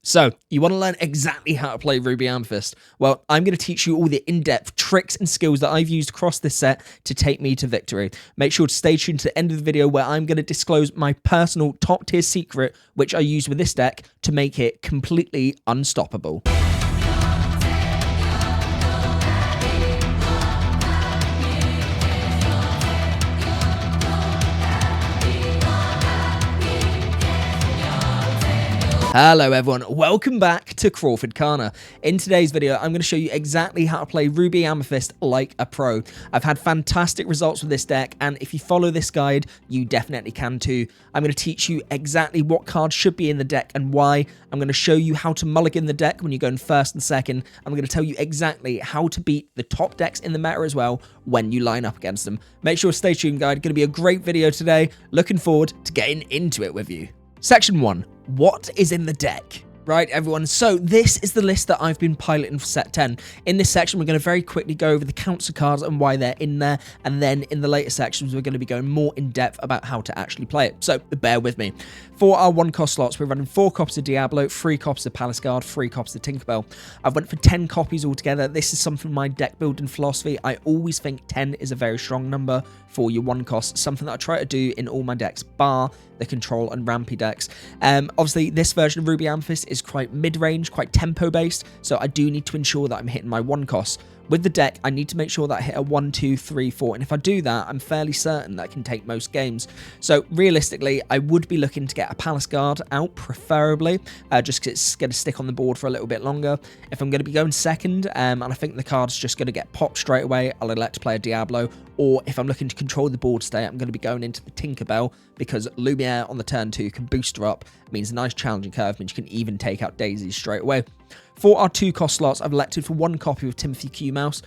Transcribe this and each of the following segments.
So, you want to learn exactly how to play Ruby Amethyst? Well, I'm going to teach you all the in-depth tricks and skills that I've used across this set to take me to victory. Make sure to stay tuned to the end of the video where I'm going to disclose my personal top-tier secret, which I use with this deck to make it completely unstoppable. Hello everyone, welcome back to Lorcana. In today's video, I'm going to show you exactly how to play Ruby Amethyst like a pro. I've had fantastic results with this deck, and if you follow this guide, you definitely can too. I'm going to teach you exactly what cards should be in the deck and why. I'm going to show you how to mulligan the deck when you're going first and second. I'm going to tell you exactly how to beat the top decks in the meta as well when you line up against them. Make sure to stay tuned, guys. Going to be a great video today. Looking forward to getting into it with you. Section 1. What is in the deck? Right, everyone, so this is the list that I've been piloting for set 10. In this section, we're going to very quickly go over the counts of cards and why they're in there, and then in the later sections, we're going to be going more in depth about how to actually play it. So bear with me. For our 1-cost slots, we're running 4 copies of Diablo, 3 copies of Palace Guard, 3 copies of Tinkerbell. I've went for 10 copies altogether. This is something my deck building philosophy. I always think 10 is a very strong number for your 1-cost, something that I try to do in all my decks, bar the Control and Rampy decks. Obviously, this version of Ruby Amethyst is quite mid-range, quite tempo-based, so I do need to ensure that I'm hitting my 1-cost. With the deck, I need to make sure that I hit a 1, 2, 3, 4, and if I do that, I'm fairly certain that I can take most games. So realistically, I would be looking to get a Palace Guard out, preferably, just because it's going to stick on the board for a little bit longer. If I'm going to be going second, and I think the card's just going to get popped straight away, I'll elect to play a Diablo, or if I'm looking to control the board state, I'm going to be going into the Tinkerbell, because Lumiere on the turn 2 can boost her up, means a nice challenging curve, means you can even take out daisies straight away. For our 2-cost slots, I've elected for 1 copy of Timothy Q Mouse.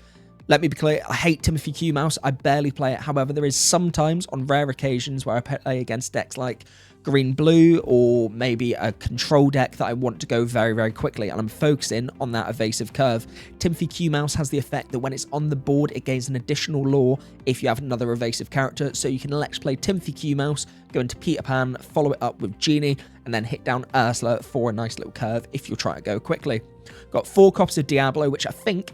Let me be clear, I hate Timothy Q Mouse, I barely play it. However, there is sometimes, on rare occasions, where I play against decks like green-blue, or maybe a control deck that I want to go very, very quickly, and I'm focusing on that evasive curve. Timothy Q Mouse has the effect that when it's on the board, it gains an additional law if you have another evasive character, so you can elect to play Timothy Q Mouse, go into Peter Pan, follow it up with Genie, and then hit down Ursula for a nice little curve if you're trying to go quickly. Got 4 copies of Diablo, which I think,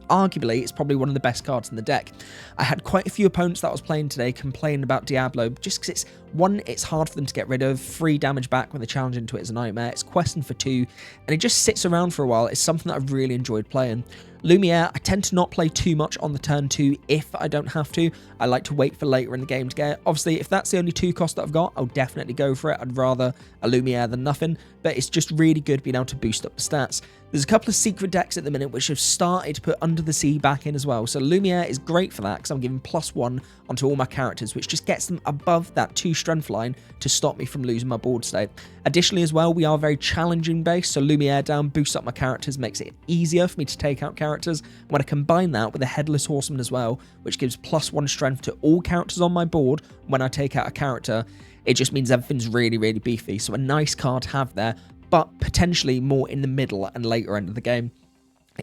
arguably, it's probably one of the best cards in the deck. I had quite a few opponents that I was playing today complain about Diablo, just because it's, 1, it's hard for them to get rid of, 3 damage back when they challenge into it is a nightmare, it's questing for 2, and it just sits around for a while. It's something that I've really enjoyed playing. Lumiere, I tend to not play too much on the turn 2 if I don't have to. I like to wait for later in the game to get it. Obviously, if that's the only 2 cost that I've got, I'll definitely go for it. I'd rather a Lumiere than nothing, but it's just really good being able to boost up the stats. There's a couple of secret decks at the minute which have started to put Under the Sea back in as well, so Lumiere is great for that because I'm giving +1 onto all my characters, which just gets them above that 2 strength line to stop me from losing my board state. Additionally as well, we are very challenging based, so Lumiere down boosts up my characters, makes it easier for me to take out characters. When I combine that with a Headless Horseman as well, which gives +1 strength to all characters on my board when I take out a character, it just means everything's really, really beefy, so a nice card to have there, but potentially more in the middle and later end of the game.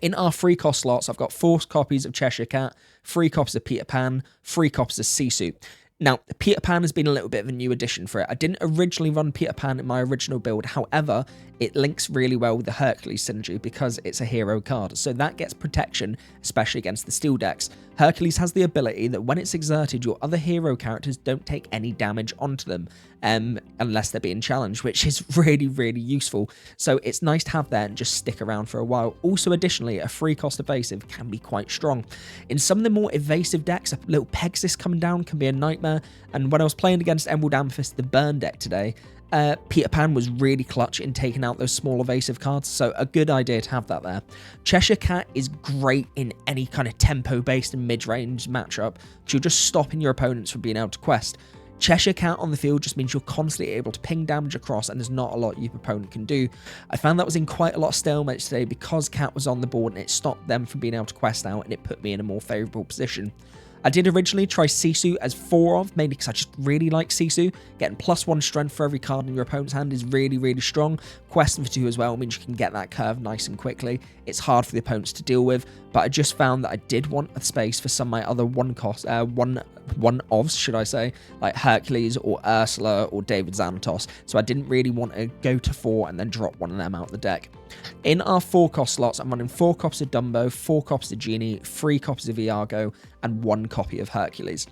In our 3-cost slots, I've got 4 copies of Cheshire Cat, 3 copies of Peter Pan, 3 copies of Sisu. Now, Peter Pan has been a little bit of a new addition for it. I didn't originally run Peter Pan in my original build, however, it links really well with the Hercules synergy because it's a hero card, so that gets protection, especially against the steel decks. Hercules has the ability that when it's exerted, your other hero characters don't take any damage onto them, unless they're being challenged, which is really, really useful. So it's nice to have that and just stick around for a while. Also, additionally, a 3-cost evasive can be quite strong. In some of the more evasive decks, a little Pegasus coming down can be a nightmare, and when I was playing against Emerald Amethyst, the burn deck today, Peter Pan was really clutch in taking out those small evasive cards, so a good idea to have that there. Cheshire Cat is great in any kind of tempo-based and mid-range matchup, because you're just stopping your opponents from being able to quest. Cheshire Cat on the field just means you're constantly able to ping damage across, and there's not a lot your opponent can do. I found that was in quite a lot of stalemates today because Cat was on the board and it stopped them from being able to quest out, and it put me in a more favourable position. I did originally try Sisu as 4 of, mainly because I just really like Sisu. Getting +1 strength for every card in your opponent's hand is really, really strong. Questing for 2 as well means you can get that curve nice and quickly. It's hard for the opponents to deal with, but I just found that I did want a space for some of my other one-ofs, should I say, like Hercules or Ursula or David Xanatos, so I didn't really want to go to 4 and then drop one of them out the deck. In our 4-cost slots, I'm running 4 copies of Dumbo, 4 copies of Genie, 3 copies of Iago, and 1 copy of Hercules.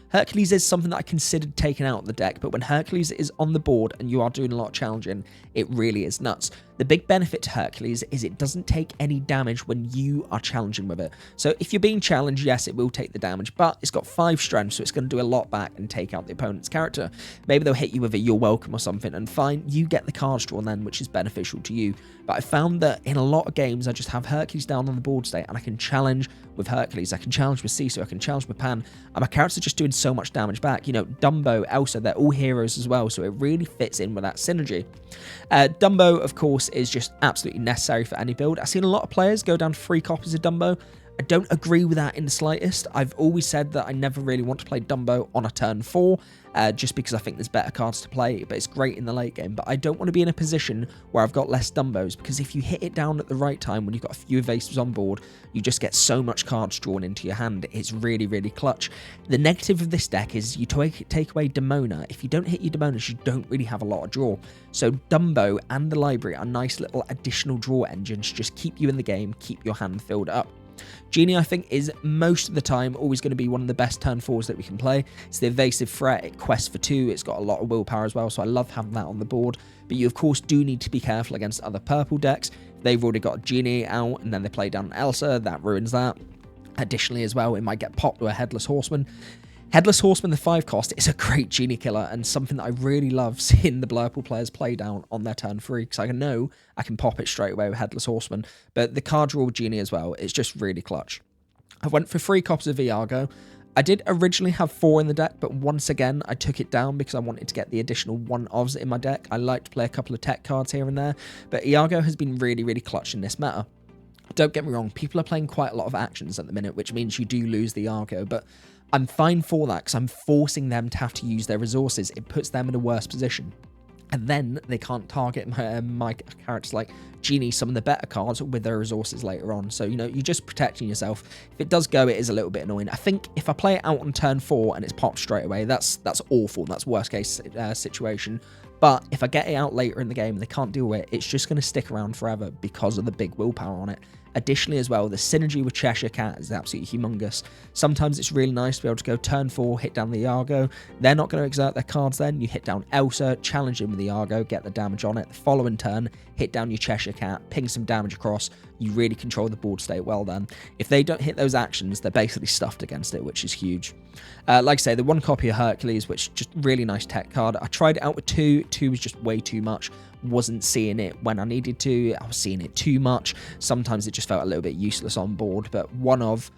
Hercules is something that I considered taking out of the deck, but when Hercules is on the board and you are doing a lot of challenging, it really is nuts. The big benefit to Hercules is it doesn't take any damage when you are challenging with it. So if you're being challenged, yes, it will take the damage, but it's got 5 strength, so it's going to do a lot back and take out the opponent's character. Maybe they'll hit you with a You're Welcome or something, and fine, you get the cards drawn then, which is beneficial to you. But I found that in a lot of games, I just have Hercules down on the board state, and I can challenge with Hercules, I can challenge with Sisu, I can challenge with Pan, and my characters are just doing so much damage back. You know, Dumbo, Elsa, they're all heroes as well, so it really fits in with that synergy. Dumbo, of course, is just absolutely necessary for any build. I've seen a lot of players go down 3 copies of Dumbo. I don't agree with that in the slightest. I've always said that I never really want to play Dumbo on a turn 4, just because I think there's better cards to play, but it's great in the late game. But I don't want to be in a position where I've got less Dumbos, because if you hit it down at the right time when you've got a few evasives on board, you just get so much cards drawn into your hand. It's really, really clutch. The negative of this deck is you take away Demona. If you don't hit your Demonas, you don't really have a lot of draw. So Dumbo and the library are nice little additional draw engines, just keep you in the game, keep your hand filled up. Genie, I think, is most of the time always going to be one of the best turn 4s that we can play. It's the evasive threat, it quests for 2, it's got a lot of willpower as well, so I love having that on the board. But you, of course, do need to be careful against other purple decks. They've already got Genie out, and then they play down Elsa, that ruins that. Additionally, as well, it might get popped to a Headless Horseman. Headless Horseman, the 5 cost, is a great Genie killer and something that I really love seeing the Blurple players play down on their turn 3, because I know I can pop it straight away with Headless Horseman. But the card draw with Genie as well, it's just really clutch. I went for 3 copies of Iago. I did originally have 4 in the deck, but once again, I took it down because I wanted to get the additional 1-ofs in my deck. I like to play a couple of tech cards here and there, but Iago has been really, really clutch in this meta. Don't get me wrong, people are playing quite a lot of actions at the minute, which means you do lose the Iago, but I'm fine for that because I'm forcing them to have to use their resources. It puts them in a worse position. And then they can't target my characters like Genie, some of the better cards, with their resources later on. So, you know, you're just protecting yourself. If it does go, it is a little bit annoying. I think if I play it out on turn 4 and it's popped straight away, that's awful. That's worst case situation. But if I get it out later in the game and they can't deal with it, it's just going to stick around forever because of the big willpower on it. Additionally as well, the synergy with Cheshire Cat is absolutely humongous. Sometimes it's really nice to be able to go turn 4, hit down the Iago. They're not going to exert their cards then. You hit down Elsa, challenge him with the Iago, get the damage on it. The following turn, hit down your Cheshire Cat, ping some damage across. You really control the board state well then. If they don't hit those actions, they're basically stuffed against it, which is huge. Like I say, the 1 copy of Hercules, which just really nice tech card. I tried it out with 2. 2 was just way too much. Wasn't seeing it when I needed to. I was seeing it too much. Sometimes it just felt a little bit useless on board, but 1 of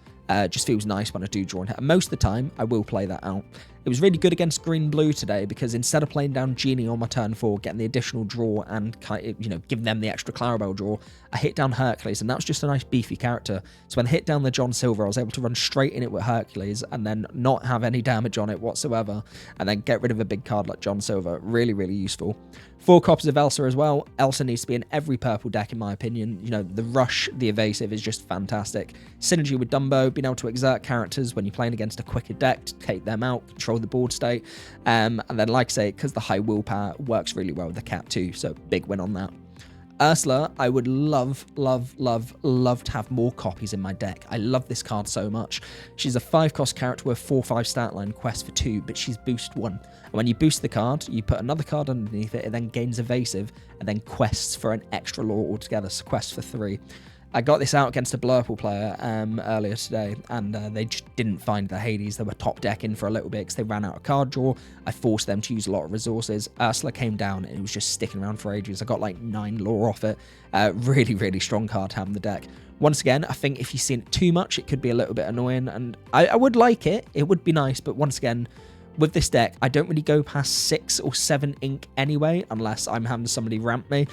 just feels nice when I do draw and hit. And most of the time, I will play that out. It was really good against green-blue today because instead of playing down Genie on my turn 4, getting the additional draw and, you know, giving them the extra Clarabelle draw, I hit down Hercules, and that was just a nice beefy character. So when I hit down the John Silver, I was able to run straight in it with Hercules and then not have any damage on it whatsoever, and then get rid of a big card like John Silver. Really, really useful. 4 copies of Elsa as well. Elsa needs to be in every purple deck, in my opinion. You know, the rush, the evasive is just fantastic. Synergy with Dumbo, being able to exert characters when you're playing against a quicker deck to take them out, control the board state. And then, like I say, because the high willpower works really well with the cat too, so big win on that. Ursula, I would love to have more copies in my deck. I love this card so much. She's a 5-cost character with 4/5 stat line, quest for 2, but she's boost 1. And when you boost the card, you put another card underneath it, it then gains evasive, and then quests for an extra lore altogether, so quest for 3. I got this out against a Blurple player earlier today, and they just didn't find the Hades. They were top decking for a little bit because they ran out of card draw. I forced them to use a lot of resources. Ursula came down, and it was just sticking around for ages. I got like 9 lore off it. Really, really strong card to have in the deck. Once again, I think if you've seen it too much, it could be a little bit annoying, and I would like it. It would be nice, but once again, with this deck, I don't really go past 6 or 7 ink anyway, unless I'm having somebody ramp me.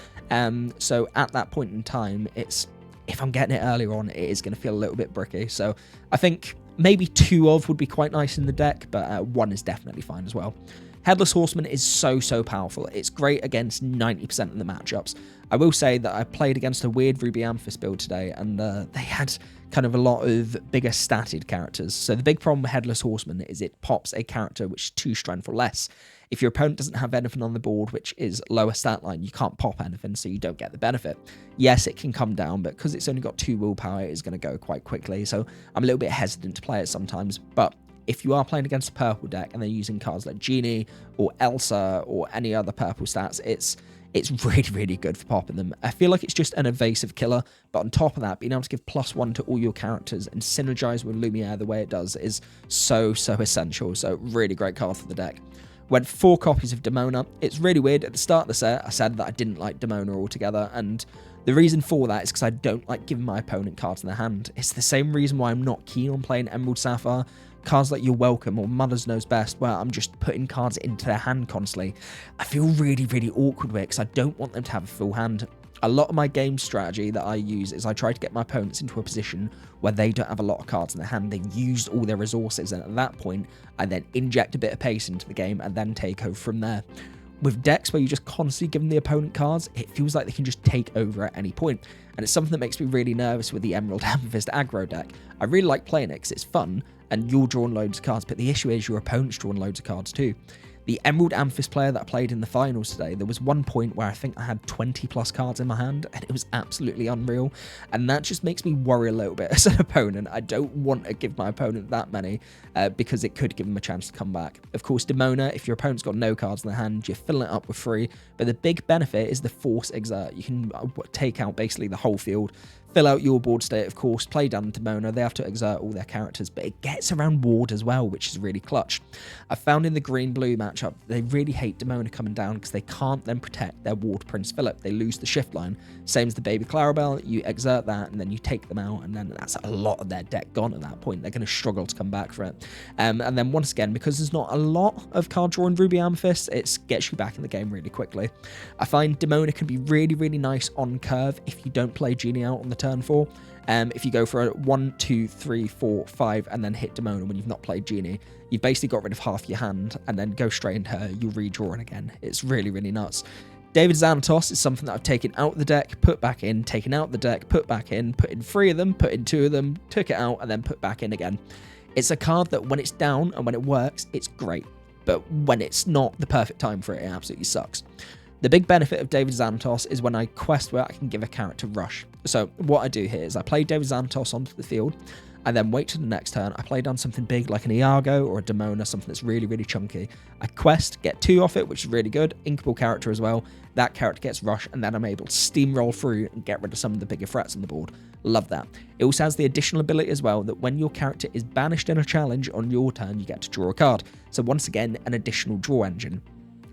So at that point in time, it's if I'm getting it earlier on, it is going to feel a little bit bricky. So I think maybe 2 of would be quite nice in the deck, but 1 is definitely fine as well. Headless Horseman is so powerful. It's great against 90% of the matchups. I will say that I played against a weird Ruby Amethyst build today, and they had kind of a lot of bigger statted characters. So the big problem with Headless Horseman is it pops a character which is 2 strength or less. If your opponent doesn't have anything on the board which is lower stat line, you can't pop anything, so you don't get the benefit. Yes, it can come down, but because it's only got 2 willpower, it is going to go quite quickly, so I'm a little bit hesitant to play it sometimes. But if you are playing against a purple deck and they're using cards like Genie or Elsa or any other purple stats, it's really good for popping them. I feel like it's just an evasive killer, but on top of that, being able to give +1 to all your characters and synergize with Lumiere the way it does is so essential. So really great card for the deck. Went 4 copies of Demona. It's really weird. At the start of the set, I said that I didn't like Demona altogether, and the reason for that is because I don't like giving my opponent cards in their hand. It's the same reason why I'm not keen on playing Emerald Sapphire. Cards like You're Welcome or Mother's Knows Best, where I'm just putting cards into their hand constantly. I feel really awkward with it because I don't want them to have a full hand. A lot of my game strategy that I use is I try to get my opponents into a position where they don't have a lot of cards in their hand. They've used all their resources, and at that point, I then inject a bit of pace into the game and then take over from there. With decks where you just constantly give them the opponent cards, it feels like they can just take over at any point. And it's something that makes me really nervous with the Emerald Amethyst aggro deck. I really like playing it because it's fun, and you're drawing loads of cards, but the issue is your opponent's drawing loads of cards too. The Emerald Amethyst player that I played in the finals today, there was one point where I think I had 20+ cards in my hand, and it was absolutely unreal, and that just makes me worry a little bit as an opponent. I don't want to give my opponent that many, because it could give them a chance to come back. Of course, Demona, if your opponent's got no cards in their hand, you're filling it up with 3, but the big benefit is the Force Exert. You can take out basically the whole field, fill out your board state, of course, play down Demona. They have to exert all their characters, but it gets around Ward as well, which is really clutch. I found in the green-blue matchup, they really hate Demona coming down because they can't then protect their Ward Prince Philip. They lose the shift line. Same as the Baby Clarabelle, you exert that, and then you take them out, and then that's a lot of their deck gone at that point. They're going to struggle to come back for it. And then once again, because there's not a lot of card draw in Ruby Amethyst, it gets you back in the game really quickly. I find Demona can be really nice on curve if you don't play Genie out on the turn 4. If you go for a 1, 2, 3, 4, 5 and then hit Demona when you've not played Genie, you've basically got rid of half your hand, and then go straight into her, you're redrawing again. It's really nuts. David Xanatos is something that I've taken out the deck, put back in, taken out the deck, put back in, put in 3 of them, put in 2 of them, took it out, and then put back in again. It's a card that when it's down and when it works, it's great, but when it's not the perfect time for it, it absolutely sucks. The big benefit of David Xanatos is when I quest where I can give a character rush. So what I do here is I play David Xanatos onto the field, I then wait to the next turn, I play down something big like an Iago or a Demona, something that's really chunky. I quest, get 2 off it, which is really good, inkable character as well. That character gets rush, and then I'm able to steamroll through and get rid of some of the bigger threats on the board. Love that. It also has the additional ability as well that when your character is banished in a challenge on your turn, you get to draw a card. So once again, an additional draw engine.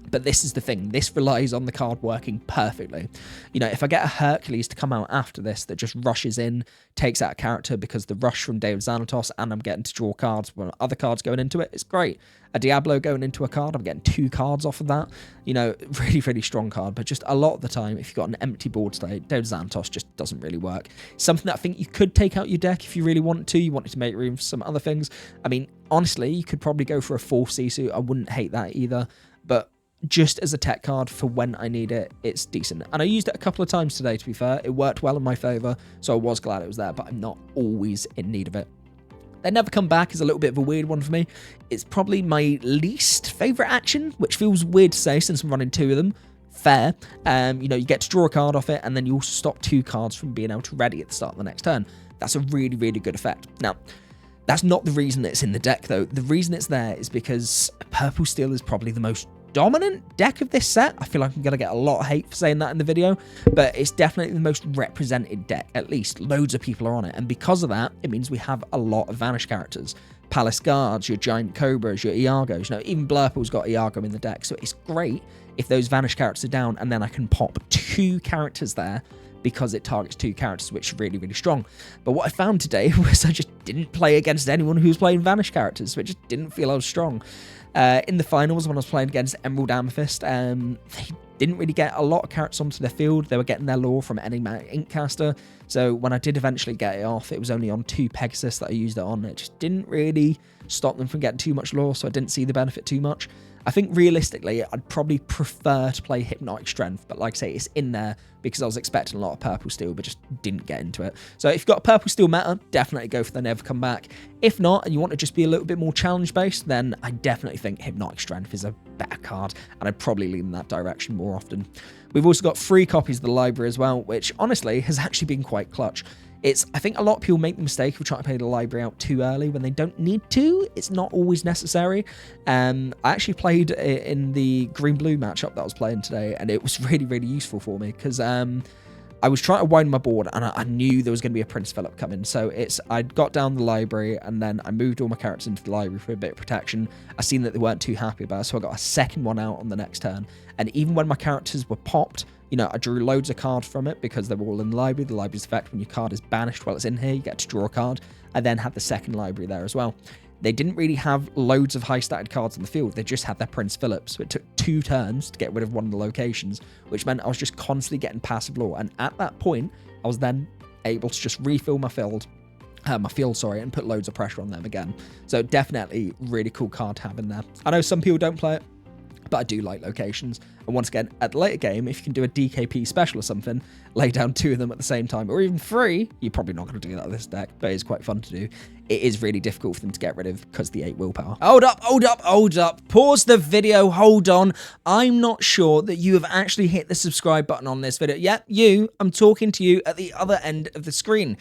But this is the thing, this relies on the card working perfectly. You know, if I get a Hercules to come out after this that just rushes in, takes out a character because the rush from David Xanatos, and I'm getting to draw cards when other cards going into it, it's great. A Diablo going into a card, I'm getting 2 cards off of that. You know, really strong card, but just a lot of the time, if you've got an empty board state, David Xanatos just doesn't really work. Something that I think you could take out your deck if you really wanted to. You wanted to make room for some other things. I mean, honestly, you could probably go for a 4th Sisu. I wouldn't hate that either, but just as a tech card for when I need it, it's decent. And I used it a couple of times today, to be fair. It worked well in my favour, so I was glad it was there, but I'm not always in need of it. They Never Come Back is a little bit of a weird one for me. It's probably my least favourite action, which feels weird to say since I'm running 2 of them. Fair. You know, you get to draw a card off it, and then you also stop 2 cards from being able to ready at the start of the next turn. That's a really good effect. Now, that's not the reason it's in the deck, though. The reason it's there is because Purple Steel is probably the most dominant deck of this set. I feel like I'm going to get a lot of hate for saying that in the video, but it's definitely the most represented deck. At least loads of people are on it, and because of that, it means we have a lot of Vanish characters. Palace Guards, your Giant Cobras, your Iagos. You know, even Blurple's got Iago in the deck, so it's great if those Vanish characters are down, and then I can pop 2 characters there because it targets 2 characters, which is really strong. But what I found today was I just didn't play against anyone who was playing Vanish characters, so it just didn't feel I was strong. In the finals, when I was playing against Emerald Amethyst, they didn't really get a lot of characters onto the field. They were getting their lore from Enigmatic Inkcaster. So when I did eventually get it off, it was only on 2 Pegasus that I used it on. It just didn't really stop them from getting too much lore, so I didn't see the benefit too much. I think realistically, I'd probably prefer to play Hypnotic Strength, but like I say, it's in there because I was expecting a lot of Purple Steel, but just didn't get into it. So if you've got a Purple Steel meta, definitely go for the Never Come Back. If not, and you want to just be a little bit more challenge-based, then I definitely think Hypnotic Strength is a better card, and I'd probably lean in that direction more often. We've also got 3 copies of the library as well, which honestly has actually been quite clutch. I think a lot of people make the mistake of trying to play the library out too early when they don't need to. It's not always necessary. I actually played in the green-blue matchup that I was playing today, and it was really, really useful for me because I was trying to wind my board, and I knew there was going to be a Prince Philip coming. So I got down the library, and then I moved all my characters into the library for a bit of protection. I seen that they weren't too happy about it, so I got a second one out on the next turn. And even when my characters were popped, I drew loads of cards from it because they were all in the library. The library's effect, when your card is banished while it's in here, you get to draw a card. I then had the second library there as well. They didn't really have loads of high-stated cards on the field. They just had their Prince Philip. So it took 2 turns to get rid of one of the locations, which meant I was just constantly getting passive lore. And at that point, I was then able to just refill my field, and put loads of pressure on them again. So definitely really cool card to have in there. I know some people don't play it, but I do like locations. And once again, at the later game, if you can do a DKP special or something, lay down 2 of them at the same time, or even 3, you're probably not going to do that with this deck, but it's quite fun to do. It is really difficult for them to get rid of because of the 8 willpower. Hold up. Pause the video, hold on. I'm not sure that you have actually hit the subscribe button on this video. Yep, you. I'm talking to you at the other end of the screen.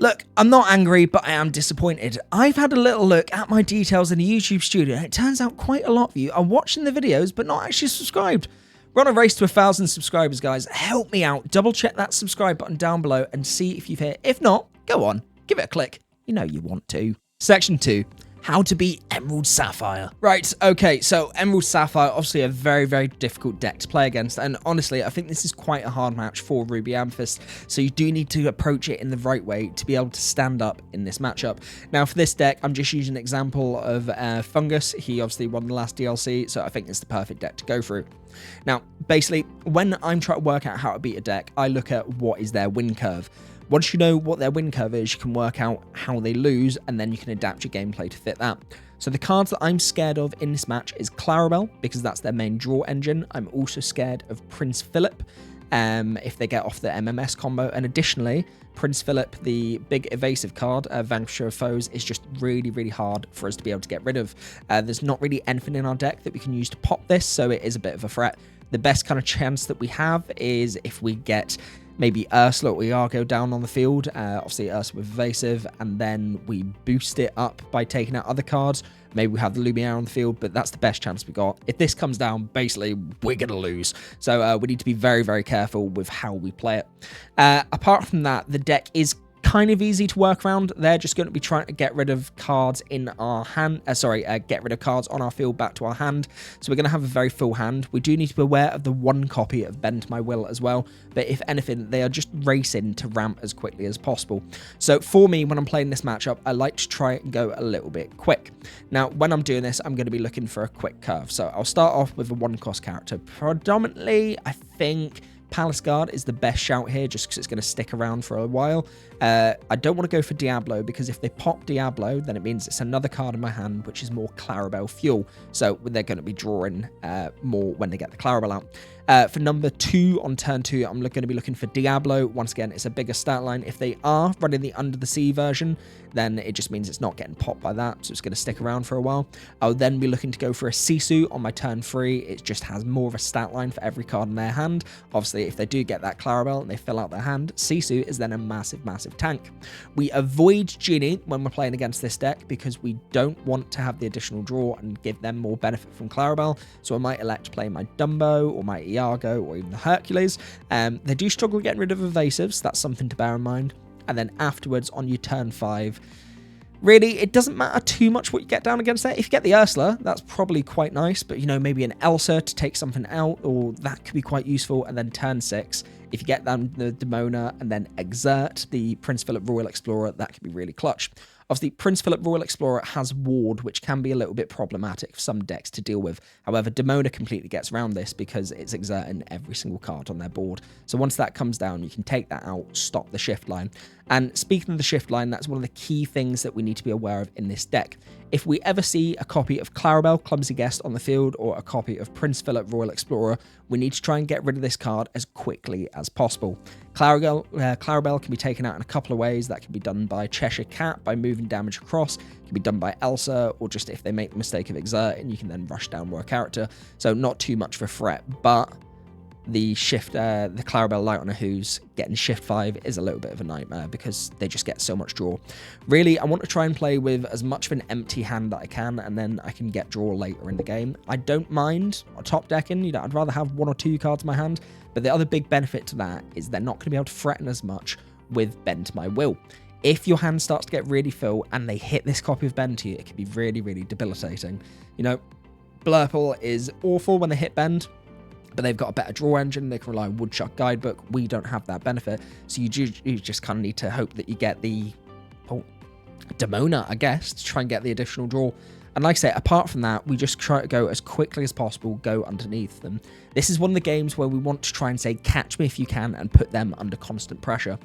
Look, I'm not angry, but I am disappointed. I've had a little look at my details in the YouTube studio, and it turns out quite a lot of you are watching the videos, but not actually subscribed. We're on a race to 1,000 subscribers, guys. Help me out. Double check that subscribe button down below and see if you've hit. If not, go on, give it a click. You know you want to. Section 2. How to beat Emerald Sapphire. Right, okay, so Emerald Sapphire, obviously a very, very difficult deck to play against, and honestly, I think this is quite a hard match for Ruby Amethyst, so you do need to approach it in the right way to be able to stand up in this matchup. Now, for this deck, I'm just using an example of Fungus. He obviously won the last DLC, so I think it's the perfect deck to go through. Now, basically, when I'm trying to work out how to beat a deck, I look at what is their win curve. Once you know what their win curve is, you can work out how they lose, and then you can adapt your gameplay to fit that. So the cards that I'm scared of in this match is Clarabelle, because that's their main draw engine. I'm also scared of Prince Philip, if they get off the MMS combo. And additionally, Prince Philip, the big evasive card, Vanquisher of Foes, is just really, really hard for us to be able to get rid of. There's not really anything in our deck that we can use to pop this, so it is a bit of a threat. The best kind of chance that we have is if we get maybe Ursula or Iago down on the field, obviously Ursula with evasive, and then we boost it up by taking out other cards. Maybe we have the Lumiere on the field, but that's the best chance we got. If this comes down, basically, we're going to lose. So we need to be very, very careful with how we play it. Apart from that, the deck is kind of easy to work around. They're just going to be trying to get rid of cards in our hand. Get rid of cards on our field back to our hand. So we're going to have a very full hand. We do need to be aware of the 1 copy of Bend to My Will as well. But if anything, they are just racing to ramp as quickly as possible. So for me, when I'm playing this matchup, I like to try and go a little bit quick. Now, when I'm doing this, I'm going to be looking for a quick curve. So I'll start off with a 1-cost character. Predominantly, I think Palace Guard is the best shout here, just because it's going to stick around for a while. I don't want to go for Diablo, because if they pop Diablo, then it means it's another card in my hand, which is more Clarabelle fuel. So they're going to be drawing more when they get the Clarabelle out. For number 2 on turn 2, I'm going to be looking for Diablo. Once again, it's a bigger stat line. If they are running the Under the Sea version, then it just means it's not getting popped by that, so it's going to stick around for a while. I'll then be looking to go for a Sisu on my turn 3. It just has more of a stat line for every card in their hand. Obviously, if they do get that Clarabelle and they fill out their hand, Sisu is then a massive, massive tank. We avoid Genie when we're playing against this deck, because we don't want to have the additional draw and give them more benefit from Clarabelle, so I might elect to play my Dumbo or my Iago or even the Hercules. They do struggle getting rid of evasives, that's something to bear in mind. And then afterwards, on your turn 5, really, it doesn't matter too much what you get down against there. If you get the Ursula, that's probably quite nice, but, maybe an Elsa to take something out, or that could be quite useful. And then turn 6, if you get down the Demona and then Exert, the Prince Philip Royal Explorer, that could be really clutch. Obviously, Prince Philip Royal Explorer has Ward, which can be a little bit problematic for some decks to deal with. However, Demona completely gets around this because it's exerting every single card on their board. So once that comes down, you can take that out, stop the shift line. And speaking of the shift line, that's one of the key things that we need to be aware of in this deck. If we ever see a copy of Clarabelle, Clumsy Guest on the field, or a copy of Prince Philip Royal Explorer, we need to try and get rid of this card as quickly as possible. Clarabelle can be taken out in a couple of ways. That can be done by Cheshire Cat, by moving damage across. It can be done by Elsa, or just if they make the mistake of exerting, you can then rush down more character. So not too much of a threat, but the Clarabelle Light on a Who's getting shift 5 is a little bit of a nightmare because they just get so much draw. Really, I want to try and play with as much of an empty hand that I can, and then I can get draw later in the game. I don't mind top decking, I'd rather have 1 or 2 cards in my hand, but the other big benefit to that is they're not going to be able to threaten as much with Bend to My Will. If your hand starts to get really full and they hit this copy of Bend to you, it can be really, really debilitating. Blurple is awful when they hit Bend, but they've got a better draw engine. They can rely on Woodchuck Guidebook. We don't have that benefit. So you just kind of need to hope that you get the Demona, I guess, to try and get the additional draw. And like I say, apart from that, we just try to go as quickly as possible, go underneath them. This is one of the games where we want to try and say, catch me if you can, and put them under constant pressure.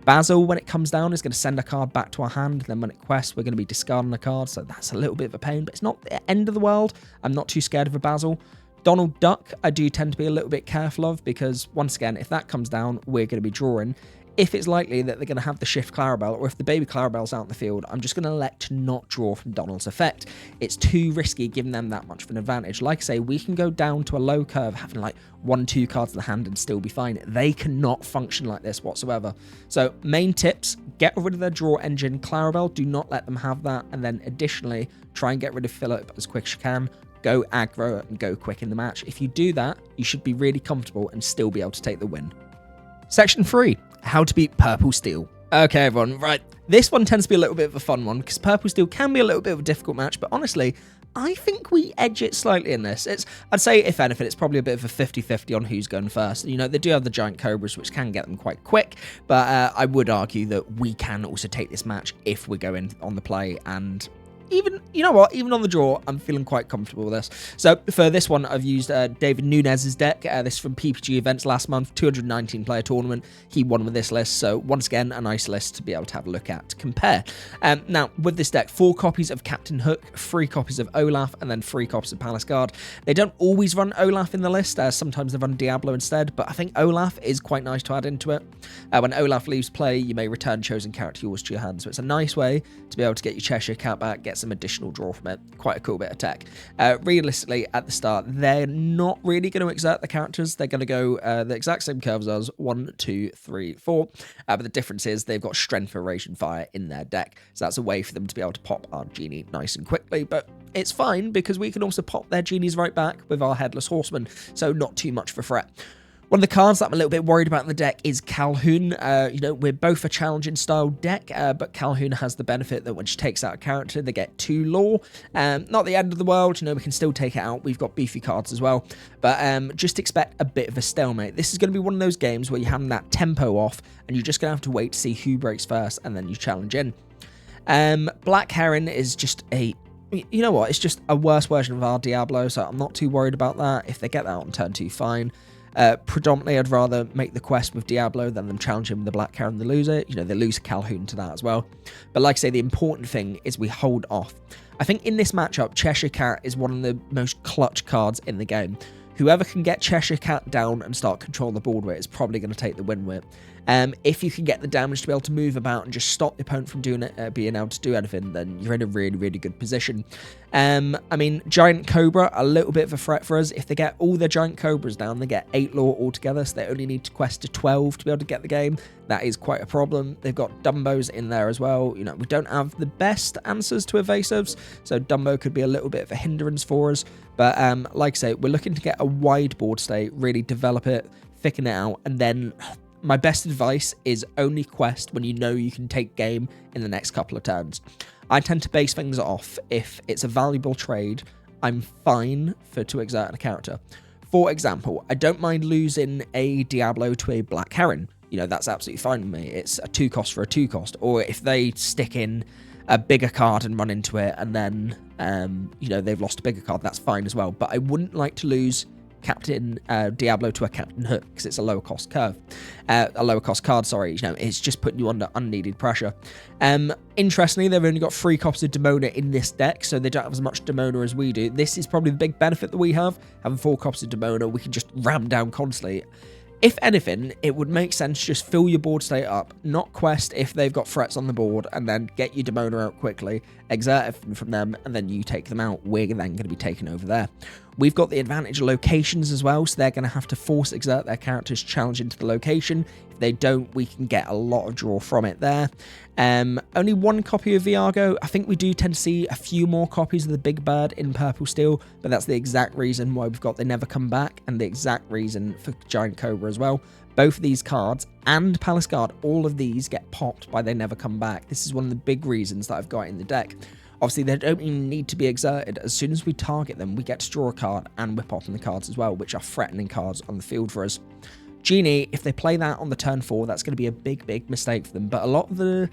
Basil, when it comes down, is going to send a card back to our hand. Then when it quests, we're going to be discarding a card. So that's a little bit of a pain, but it's not the end of the world. I'm not too scared of a Basil. Donald Duck, I do tend to be a little bit careful of because, once again, if that comes down, we're going to be drawing. If it's likely that they're going to have the shift Clarabelle, or if the baby Clarabelle's out in the field, I'm just going to elect to not draw from Donald's effect. It's too risky giving them that much of an advantage. Like I say, we can go down to a low curve, having like 1-2 cards in the hand and still be fine. They cannot function like this whatsoever. So main tips, get rid of their draw engine Clarabelle, do not let them have that, and then additionally, try and get rid of Philip as quick as you can. Go aggro and go quick in the match. If you do that, you should be really comfortable and still be able to take the win. Section 3, how to beat Purple Steel. Okay, everyone, right. This one tends to be a little bit of a fun one because Purple Steel can be a little bit of a difficult match, but honestly, I think we edge it slightly in this. I'd say, if anything, it's probably a bit of a 50-50 on who's going first. They do have the Giant Cobras, which can get them quite quick, but I would argue that we can also take this match if we're going on the play, and even, even on the draw, I'm feeling quite comfortable with this. So for this one, I've used David Nunez's deck. This is from PPG events last month, 219 player tournament. He won with this list. So once again, a nice list to be able to have a look at to compare. Now, with this deck, 4 copies of Captain Hook, 3 copies of Olaf, and then 3 copies of Palace Guard. They don't always run Olaf in the list. Sometimes they run Diablo instead, but I think Olaf is quite nice to add into it. When Olaf leaves play, you may return chosen character yours to your hand. So it's a nice way to be able to get your Cheshire Cat back, get some additional draw from it. Quite a cool bit of tech. Realistically, at the start, they're not really going to exert the characters. They're going to go the exact same curves as 1, 2, 3, 4. But the difference is they've got Strength for Rage and Fire in their deck. So that's a way for them to be able to pop our genie nice and quickly. But it's fine because we can also pop their genies right back with our Headless Horseman. So not too much of a threat. One of the cards that I'm a little bit worried about in the deck is Calhoun. We're both a challenging style deck, but Calhoun has the benefit that when she takes out a character, they get 2 lore. Not the end of the world, we can still take it out. We've got beefy cards as well, but just expect a bit of a stalemate. This is going to be one of those games where you're having that tempo off, and you're just going to have to wait to see who breaks first, and then you challenge in. Black Heron is just it's just a worse version of our Diablo, so I'm not too worried about that. If they get that out on turn 2, fine. Predominantly, I'd rather make the quest with Diablo than them challenge him with the Black Heron and they lose it. They lose Calhoun to that as well. But like I say, the important thing is we hold off. I think in this matchup, Cheshire Cat is one of the most clutch cards in the game. Whoever can get Cheshire Cat down and start controlling the board with it is probably going to take the win with it. If you can get the damage to be able to move about and just stop the opponent from doing it, being able to do anything, then you're in a really, really good position. Giant Cobra, a little bit of a threat for us. If they get all their Giant Cobras down, they get 8 lore altogether, so they only need to quest to 12 to be able to get the game. That is quite a problem. They've got Dumbos in there as well. We don't have the best answers to evasives, so Dumbo could be a little bit of a hindrance for us. But like I say, we're looking to get a wide board state, really develop it, thicken it out, and then my best advice is only quest when you can take game in the next couple of turns. I tend to base things off. If it's a valuable trade, I'm fine to exert a character. For example, I don't mind losing a Diablo to a Black Heron. That's absolutely fine with me. It's a 2 cost for a 2 cost. Or if they stick in a bigger card and run into it, and then, you know, they've lost a bigger card. That's fine as well. But I wouldn't like to lose Captain Diablo to a Captain Hook because it's a lower cost curve, a lower cost card, sorry. You know, it's just putting you under unneeded pressure. Interestingly, they've only got 3 copies of Demona in this deck, so they don't have as much Demona as we do. This is probably the big benefit that we have. Having 4 copies of Demona, we can just ram down constantly. If anything, it would make sense to just fill your board state up, not quest if they've got threats on the board, and then get your Demona out quickly, exert everything from them, and then you take them out. We're then going to be taken over there. We've got the advantage of locations as well, so they're going to have to force exert their characters challenge into the location. If they don't, we can get a lot of draw from it there. Only 1 copy of Viago. I think we do tend to see a few more copies of the Big Bird in Purple Steel, but that's the exact reason why we've got They Never Come Back, and the exact reason for Giant Cobra as well. Both of these cards and Palace Guard, all of these get popped by They Never Come Back. This is one of the big reasons that I've got in the deck. Obviously, they don't even need to be exerted. As soon as we target them, we get to draw a card, and we're popping the cards as well, which are threatening cards on the field for us. Genie, if they play that on the turn 4, that's going to be a big mistake for them. But a lot of the,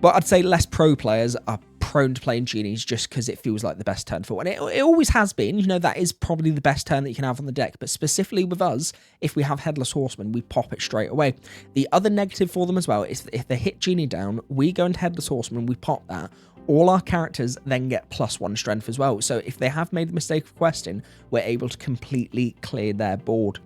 well, I'd say less pro players are prone to playing Genies just because it feels like the best turn 4. And it always has been. You know, that is probably the best turn that you can have on the deck. But specifically with us, if we have Headless Horseman, we pop it straight away. The other negative for them as well is if they hit Genie down, we go into Headless Horseman, we pop that. All our characters then get +1 strength as well. So if they have made the mistake of questing, we're able to completely clear their board.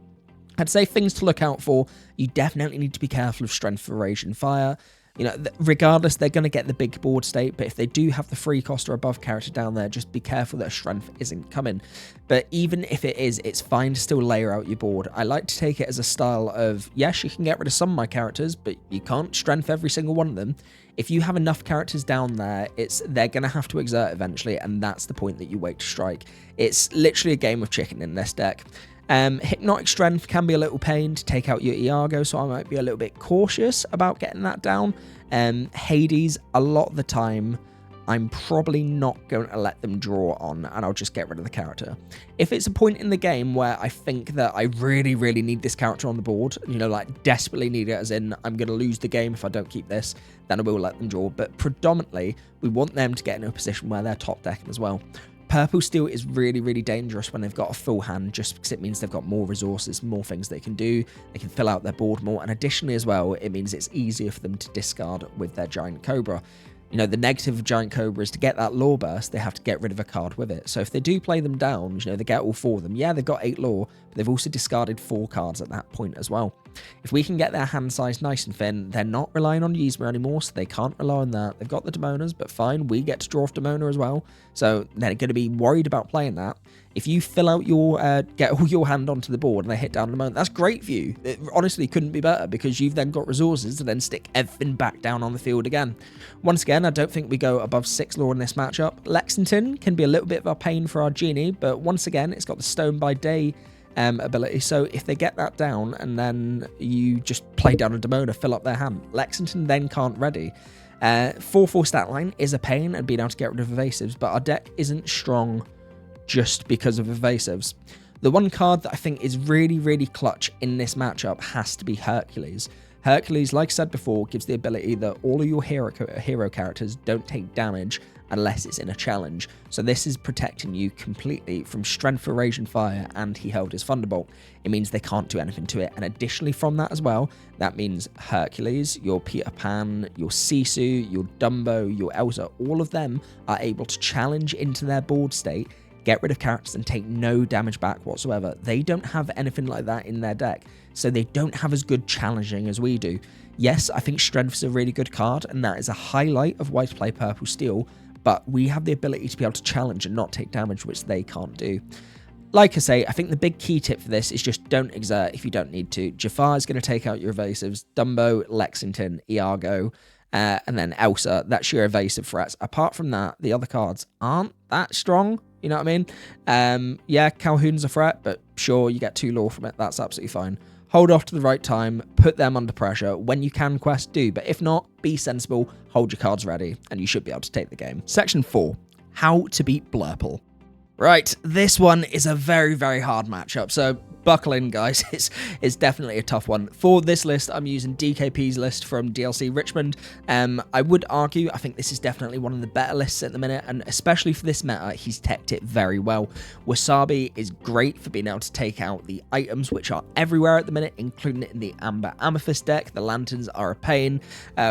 I'd say things to look out for. You definitely need to be careful of strength for Rage and Fire. You know, regardless, they're going to get the big board state, but if they do have the 3 cost or above character down there, just be careful that strength isn't coming. But even if it is, it's fine to still layer out your board. I like to take it as a style of, yes, you can get rid of some of my characters, but you can't strength every single one of them. If you have enough characters down there, they're going to have to exert eventually, and that's the point that you wait to strike. It's literally a game of chicken in this deck. Hypnotic Strength can be a little pain to take out your Iago, so I might be a little bit cautious about getting that down. Hades, a lot of the time, I'm probably not going to let them draw on, and I'll just get rid of the character. If it's a point in the game where I think that I really need this character on the board, you know, like desperately need it, as in I'm going to lose the game if I don't keep this, then I will let them draw. But predominantly, we want them to get in a position where they're top decking as well. Purple Steel is really dangerous when they've got a full hand, just because it means they've got more resources, more things they can do, they can fill out their board more, and additionally as well, it means it's easier for them to discard with their Giant Cobra. You know, the negative of Giant Cobra is to get that lore burst, they have to get rid of a card with it. So if they do play them down, you know, they get all 4 of them. Yeah, they've got 8 lore, but they've also discarded 4 cards at that point as well. If we can get their hand size nice and thin, they're not relying on Yzma anymore, so they can't rely on that. They've got the Demonas, but fine, we get to draw off Demona as well. So they're going to be worried about playing that. If you fill out your, get all your hand onto the board and they hit down Demona, that's great for you. It honestly couldn't be better, because you've then got resources to then stick everything back down on the field again. Once again, I don't think we go above 6 lore in this matchup. Lexington can be a little bit of a pain for our Genie, but once again, it's got the Stone by Day ability, so if they get that down and then you just play down a Demona, fill up their hand, Lexington then can't ready. 4/4 stat line is a pain and being able to get rid of evasives, but our deck isn't strong just because of evasives. The one card that I think is really clutch in this matchup has to be Hercules. Hercules, like I said before, gives the ability that all of your hero characters don't take damage unless it's in a challenge. So this is protecting you completely from Strength for Rage and Fire, and he held his Thunderbolt. It means they can't do anything to it. And additionally from that as well, that means Hercules, your Peter Pan, your Sisu, your Dumbo, your Elsa, all of them are able to challenge into their board state, get rid of characters and take no damage back whatsoever. They don't have anything like that in their deck, so they don't have as good challenging as we do. Yes, I think Strength is a really good card, and that is a highlight of why to play Purple Steel, but we have the ability to be able to challenge and not take damage, which they can't do. Like I say, I think the big key tip for this is just don't exert if you don't need to. Jafar is going to take out your evasives, Dumbo, Lexington, Iago, and then Elsa. That's your evasive threats. Apart from that, the other cards aren't that strong. You know what I mean? Yeah, Calhoun's a threat, but sure, you get 2 lore from it. That's absolutely fine. Hold off to the right time, put them under pressure. When you can quest, do. But if not, be sensible, hold your cards ready, and you should be able to take the game. Section 4. How to beat Blurple. Right, this one is a very hard matchup. So buckle in, guys. It's definitely a tough one. For this list, I'm using DKP's list from DLC Richmond. I would argue, I think this is definitely one of the better lists at the minute, and especially for this meta, he's teched it very well. Wasabi is great for being able to take out the items which are everywhere at the minute, including it in the Amber Amethyst deck. The lanterns are a pain.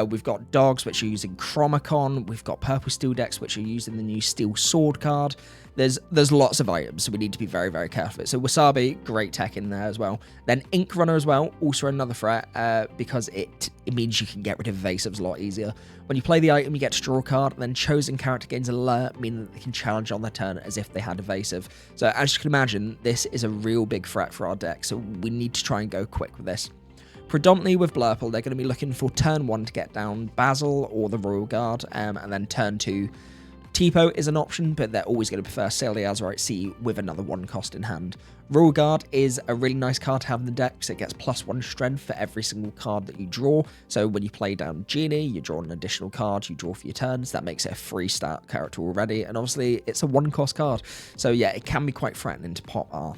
We've got dogs which are using Chromacon. We've got purple steel decks which are using the new steel sword card. There's lots of items, so we need to be very, very careful. So Wasabi, great tech in there as well. Then Ink Runner as well, also another threat, because it means you can get rid of evasives a lot easier. When you play the item, you get to draw a card, and then chosen character gains alert, meaning that they can challenge on their turn as if they had evasive. So as you can imagine, this is a real big threat for our deck, so we need to try and go quick with this. Predominantly with Blurple, they're going to be looking for turn 1 to get down Basil or the Royal Guard, and then turn 2 Tipo is an option, but they're always going to prefer Sail the Azurite Sea with another 1 cost in hand. Royal Guard is a really nice card to have in the deck, because it gets +1 strength for every single card that you draw. So when you play down Genie, you draw an additional card, you draw for your turns. That makes it a 3-stat character already, and obviously it's a 1-cost card. So yeah, it can be quite threatening to pop our,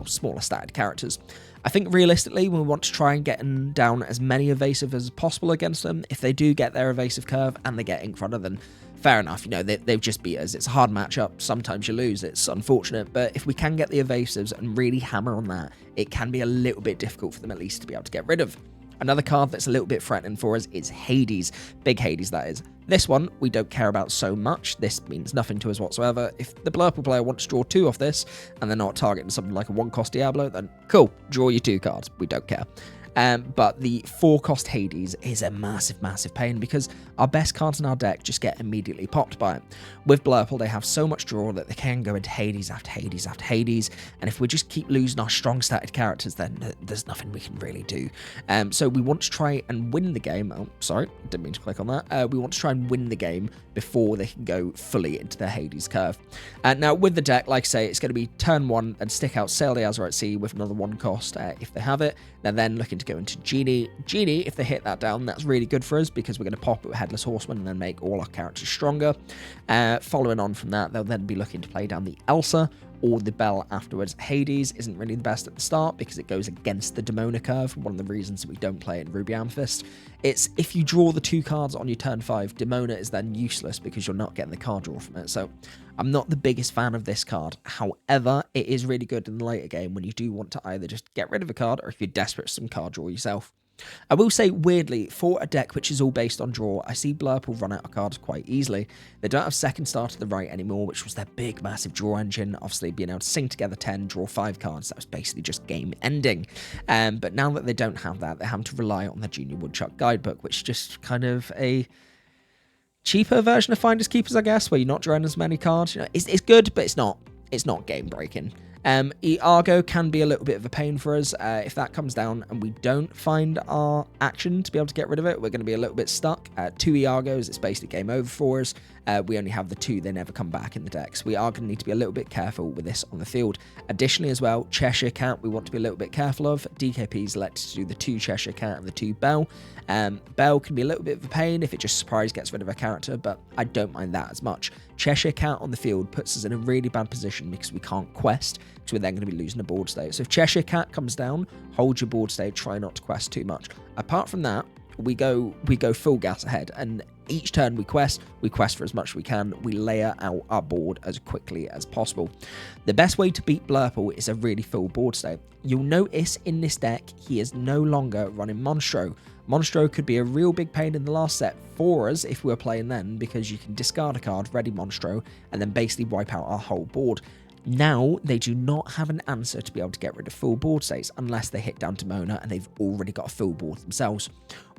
smaller statted characters. I think realistically, we want to try and get down as many evasive as possible against them. If they do get their evasive curve and they get Ink Runner, then fair enough, they've just beat us. It's a hard matchup. Sometimes you lose. It's unfortunate. But if we can get the evasives and really hammer on that, it can be a little bit difficult for them at least to be able to get rid of. Another card that's a little bit threatening for us is Hades. Big Hades, that is. This one, we don't care about so much. This means nothing to us whatsoever. If the Blurple player wants to draw 2 off this, and they're not targeting something like a 1-cost Diablo, then cool, draw your 2 cards. We don't care. But the 4-cost Hades is a massive, massive pain, because our best cards in our deck just get immediately popped by it. With Blurple, they have so much draw that they can go into Hades after Hades after Hades, and if we just keep losing our strong statted characters, then there's nothing we can really do. So we want to try and win the game. Oh, sorry, didn't mean to click on that. We want to try and win the game before they can go fully into their Hades curve. Now, with the deck, like I say, it's going to be turn 1 and stick out Sail the Azurite Sea with another 1 cost if they have it. They're then looking to go into Genie. Genie, if they hit that down, that's really good for us, because we're going to pop it with Headless Horseman and then make all our characters stronger. Following on from that, they'll then be looking to play down the Elsa or the Bell afterwards. Hades isn't really the best at the start because it goes against the Demona curve, one of the reasons that we don't play it in Ruby Amethyst. It's if you draw the 2 cards on your turn 5, Demona is then useless because you're not getting the card draw from it. So I'm not the biggest fan of this card. However, it is really good in the later game when you do want to either just get rid of a card, or if you're desperate for some card draw yourself. I will say, weirdly, for a deck which is all based on draw, I see Blurple run out of cards quite easily. They don't have Second Star to the right anymore, which was their big, massive draw engine. Obviously, being able to sing together 10, draw 5 cards, that was basically just game ending. But now that they don't have that, they're having to rely on the Junior Woodchuck Guidebook, which is just kind of a cheaper version of Finders Keepers, I guess, where you're not drawing as many cards. It's good, but it's not game breaking. Argo can be a little bit of a pain for us. If that comes down and we don't find our action to be able to get rid of it, we're going to be a little bit stuck. 2 Argos, it's basically game over for us. We only have the 2, they never come back in the deck. So we are going to need to be a little bit careful with this on the field. Additionally as well, Cheshire Cat we want to be a little bit careful of. DKP's let to do the 2 Cheshire Cat and the 2 Bell. Bell can be a little bit of a pain if it just surprise gets rid of a character, but I don't mind that as much. Cheshire Cat on the field puts us in a really bad position because we can't quest, because we're then going to be losing a board state. So if Cheshire Cat comes down, hold your board state, try not to quest too much. Apart from that, we go full gas ahead, and each turn we quest for as much as we can. We layer out our board as quickly as possible. The best way to beat Blurple is a really full board state. You'll notice in this deck, he is no longer running Monstro. Monstro could be a real big pain in the last set for us if we were playing then, because you can discard a card, ready Monstro, and then basically wipe out our whole board. Now, they do not have an answer to be able to get rid of full board states unless they hit down Demona and they've already got a full board themselves.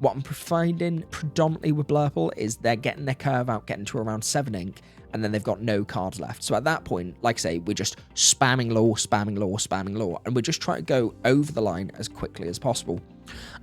What I'm finding predominantly with Blurple is they're getting their curve out, getting to around 7 ink, and then they've got no cards left. So at that point, like I say, we're just spamming lore, spamming lore, spamming lore, and we're just trying to go over the line as quickly as possible.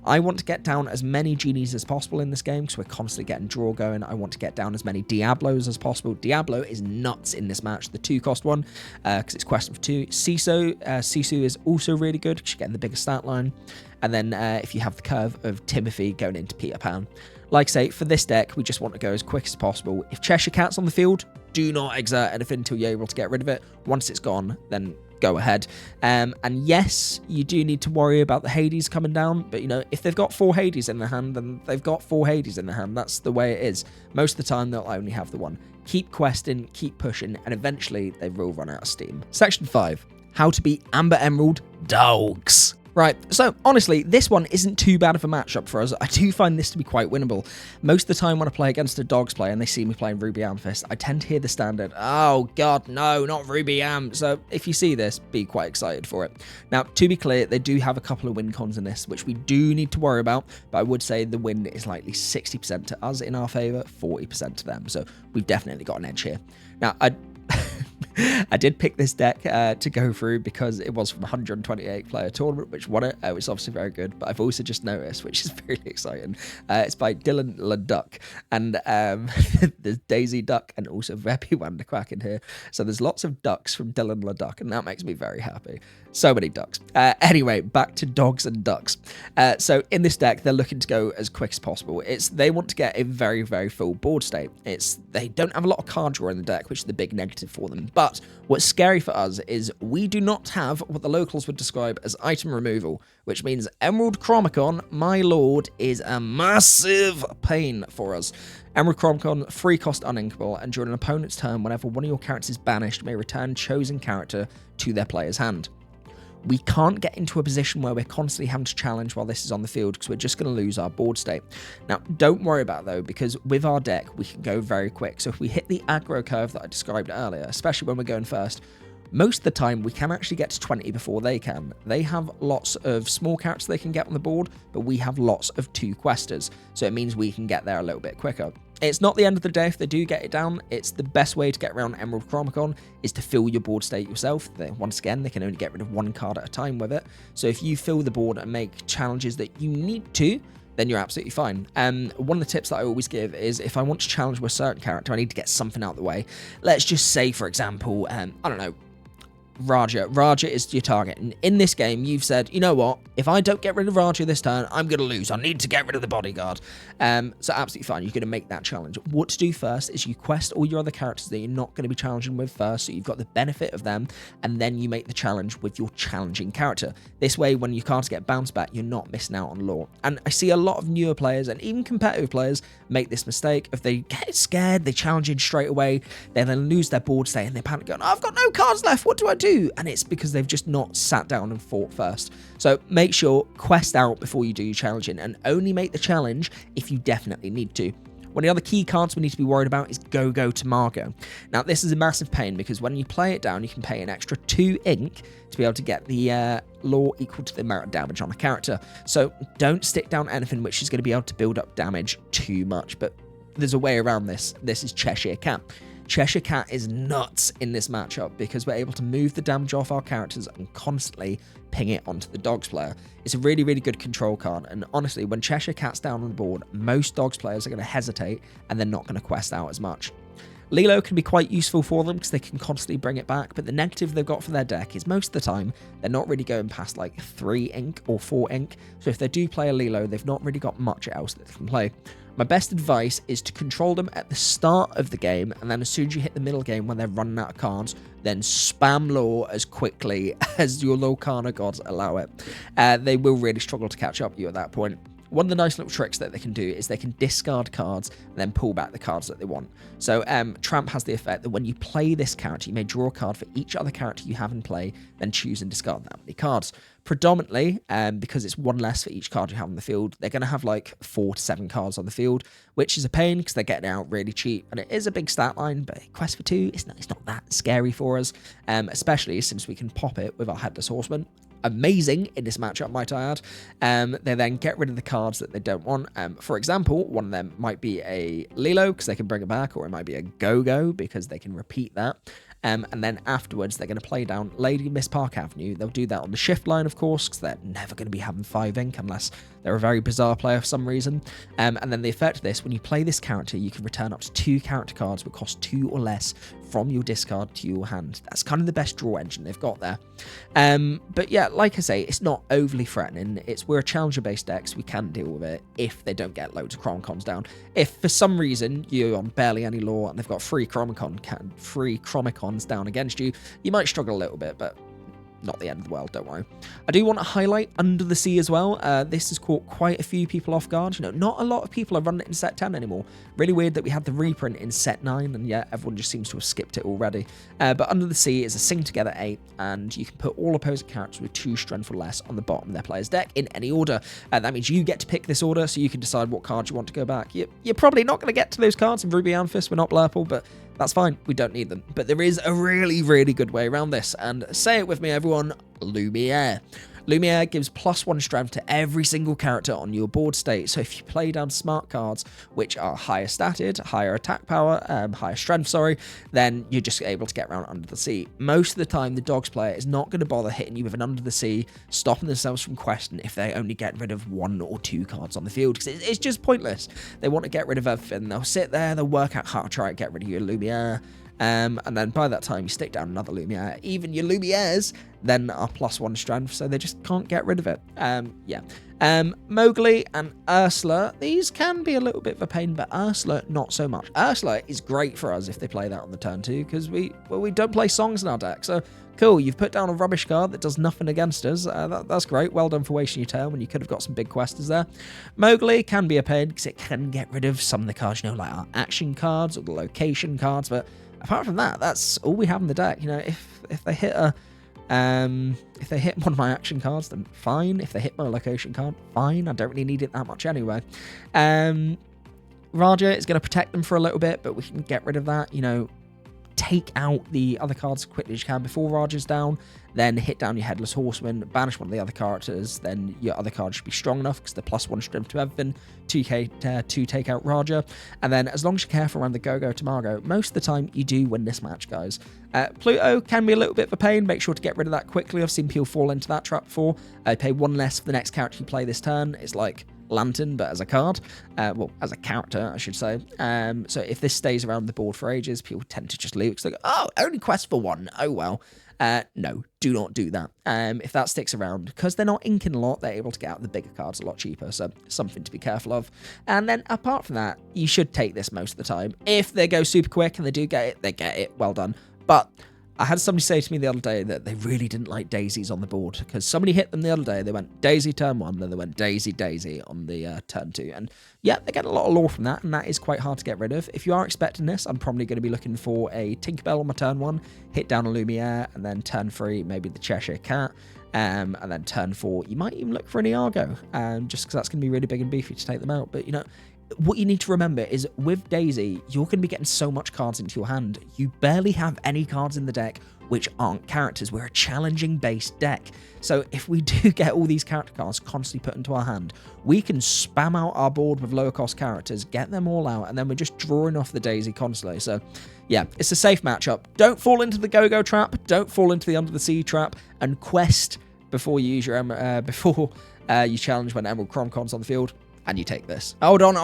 I want to get down as many Genies as possible in this game because we're constantly getting draw going. I want to get down as many Diablos as possible. Diablo is nuts in this match, the 2-cost one, because it's question for 2. Sisu is also really good because you're getting the bigger stat line. And then if you have the curve of Timothy going into Peter Pan. Like I say, for this deck, we just want to go as quick as possible. If Cheshire Cat's on the field, do not exert anything until you're able to get rid of it. Once it's gone, then go ahead. And yes, you do need to worry about the Hades coming down, but you know, if they've got 4 Hades in their hand, then they've got 4 Hades in their hand. That's the way it is. Most of the time, they'll only have the one. Keep questing, keep pushing, and eventually they will run out of steam. Section 5. How to beat Amber Emerald Dogs. Right, so honestly, this one isn't too bad of a matchup for us. I do find this to be quite winnable. Most of the time when I play against a Dogs player and they see me playing Ruby Amethyst, I tend to hear the standard, oh god, no, not Ruby Am. So if you see this, be quite excited for it. Now, to be clear, they do have a couple of win cons in this, which we do need to worry about, but I would say the win is likely 60% to us in our favour, 40% to them. So we've definitely got an edge here. Now, I did pick this deck to go through because it was from a 128 player tournament, which won it. It was obviously very good, but I've also just noticed, which is really exciting, it's by Dylan LeDuc, and there's Daisy Duck and also Veppy Wanderquack in here. So there's lots of ducks from Dylan LeDuc, and that makes me very happy. So many ducks. Anyway, back to dogs and ducks. So in this deck, they're looking to go as quick as possible. They want to get a very, very full board state. They don't have a lot of card draw in the deck, which is the big negative for them. But what's scary for us is we do not have what the locals would describe as item removal, which means Emerald Chromicon, my lord, is a massive pain for us. Emerald Chromicon, free cost uninkable, and during an opponent's turn, whenever one of your characters is banished, may return chosen character to their player's hand. We can't get into a position where we're constantly having to challenge while this is on the field because we're just going to lose our board state. Now, don't worry about it though, because with our deck, we can go very quick. So if we hit the aggro curve that I described earlier, especially when we're going first, most of the time we can actually get to 20 before they can. They have lots of small characters they can get on the board, but we have lots of 2 questers. So it means we can get there a little bit quicker. It's not the end of the day if they do get it down. It's the best way to get around Emerald Chromicon is to fill your board state yourself. Once again, they can only get rid of 1 card at a time with it. So if you fill the board and make challenges that you need to, then you're absolutely fine. One of the tips that I always give is if I want to challenge with a certain character, I need to get something out of the way. Let's just say, for example, I don't know, Raja. Raja is your target. And in this game, you've said, you know what? If I don't get rid of Raja this turn, I'm going to lose. I need to get rid of the bodyguard. So absolutely fine. You're going to make that challenge. What to do first is you quest all your other characters that you're not going to be challenging with first, so you've got the benefit of them, and then you make the challenge with your challenging character. This way, when your cards get bounced back, you're not missing out on lore. And I see a lot of newer players and even competitive players make this mistake. If they get scared, they challenge in straight away, they then lose their board state and they panic going, I've got no cards left, what do I do? And it's because they've just not sat down and fought first. So make sure, quest out before you do your challenging, and only make the challenge if you definitely need to. One of the other key cards we need to be worried about is Go-Go to Margot. Now, this is a massive pain because when you play it down, you can pay an extra 2 ink to be able to get the lore equal to the amount of damage on a character. So don't stick down anything which is going to be able to build up damage too much, but there's a way around this. This is Cheshire Cat. Cheshire Cat is nuts in this matchup because we're able to move the damage off our characters and constantly ping it onto the Dogs player. It's a really, really good control card, and honestly, when Cheshire Cat's down on the board, most Dogs players are going to hesitate and they're not going to quest out as much. Lilo can be quite useful for them because they can constantly bring it back, but the negative they've got for their deck is most of the time they're not really going past like 3 ink or 4 ink, so if they do play a Lilo, they've not really got much else that they can play. My best advice is to control them at the start of the game, and then as soon as you hit the middle game when they're running out of cards, then spam lore as quickly as your Lorcana gods allow it. They will really struggle to catch up with you at that point. One of the nice little tricks that they can do is they can discard cards and then pull back the cards that they want. So Tramp has the effect that when you play this character, you may draw a card for each other character you have in play, then choose and discard that many cards. Predominantly, because it's 1 less for each card you have on the field, they're going to have like 4 to 7 cards on the field, which is a pain because they're getting out really cheap, and it is a big stat line, but quest for 2, it's not that scary for us, especially since we can pop it with our Headless Horseman. Amazing in this matchup, might I add. They then get rid of the cards that they don't want. For example, one of them might be a Lilo because they can bring it back, or it might be a Go-Go because they can repeat that. And then afterwards, they're going to play down Lady Miss Park Avenue. They'll do that on the shift line, of course, because they're never going to be having 5 ink unless they're a very bizarre player for some reason. And then the effect of this, when you play this character, you can return up to 2 character cards which cost 2 or less from your discard to your hand. That's kind of the best draw engine they've got there. But yeah, like I say, it's not overly threatening. We're a challenger-based deck, so we can deal with it if they don't get loads of Chromicons down. If for some reason you're on barely any lore and they've got 3 Chromicons down against you, you might struggle a little bit, but not the end of the world, don't worry. I do want to highlight Under the Sea as well. This has caught quite a few people off guard. You know, not a lot of people are running it in set 10 anymore. Really weird that we had the reprint in set 9, and yeah, everyone just seems to have skipped it already. But Under the Sea is a sing together 8, and you can put all opposing characters with 2 strength or less on the bottom of their player's deck in any order. That means you get to pick this order, so you can decide what cards you want to go back. You're probably not going to get to those cards in Ruby Amethyst. We're not Blurple, but that's fine. We don't need them. But there is a really, really good way around this. And say it with me, everyone, Lumiere. Lumiere gives +1 strength to every single character on your board state. So if you play down smart cards, which are higher statted, higher attack power, higher strength, sorry, then you're just able to get around Under the Sea. Most of the time, the Dogs player is not going to bother hitting you with an Under the Sea, stopping themselves from questing if they only get rid of 1 or 2 cards on the field, because it's just pointless. They want to get rid of everything. They'll sit there, they'll work out how to try and get rid of your Lumiere. And then by that time, you stick down another Lumiere. Even your Lumieres then are +1 strength, so they just can't get rid of it. Mowgli and Ursula, these can be a little bit of a pain, but Ursula, not so much. Ursula is great for us if they play that on the turn 2, because we don't play songs in our deck, so cool, you've put down a rubbish card that does nothing against us. That's great. Well done for wasting your turn when you could have got some big questers there. Mowgli can be a pain, because it can get rid of some of the cards, you know, like our action cards or the location cards, but apart from that, that's all we have in the deck. You know, if they hit if they hit one of my action cards, then fine. If they hit my location card, fine. I don't really need it that much anyway. Raja is going to protect them for a little bit, but we can get rid of that. You know, take out the other cards as quickly as you can before Raja's down, then hit down your Headless Horseman, banish one of the other characters, then your other card should be strong enough because they're +1 strength to everything to take out Raja. And then as long as you're careful around the Go-Go Tamago, most of the time you do win this match, guys. Pluto can be a little bit of a pain. Make sure to get rid of that quickly. I've seen people fall into that trap before. Pay 1 less for the next character you play this turn. It's like Lantern, but as a card. Well, as a character, I should say. So if this stays around the board for ages, people tend to just leave because they go, oh, only quest for 1. Oh, well. No, do not do that. If that sticks around, because they're not inking a lot, they're able to get out the bigger cards a lot cheaper, so something to be careful of. And then apart from that, you should take this most of the time. If they go super quick and they do get it, they get it. Well done. But I had somebody say to me the other day that they really didn't like daisies on the board, because somebody hit them the other day. They went Daisy turn 1, then they went Daisy on the turn 2. And yeah, they get a lot of lore from that, and that is quite hard to get rid of. If you are expecting this, I'm probably going to be looking for a Tinkerbell on my turn 1, hit down a Lumiere, and then turn 3, maybe the Cheshire Cat. And then turn 4, you might even look for an Iago, just because that's going to be really big and beefy to take them out. But, you know, what you need to remember is with Daisy, you're going to be getting so much cards into your hand. You barely have any cards in the deck which aren't characters. We're a challenging based deck. So if we do get all these character cards constantly put into our hand, we can spam out our board with lower cost characters, get them all out, and then we're just drawing off the Daisy constantly. So yeah, it's a safe matchup. Don't fall into the Go-Go trap. Don't fall into the Under the Sea trap, and quest before you use your you challenge when Emerald Chromcon's on the field. And you take this. Hold on.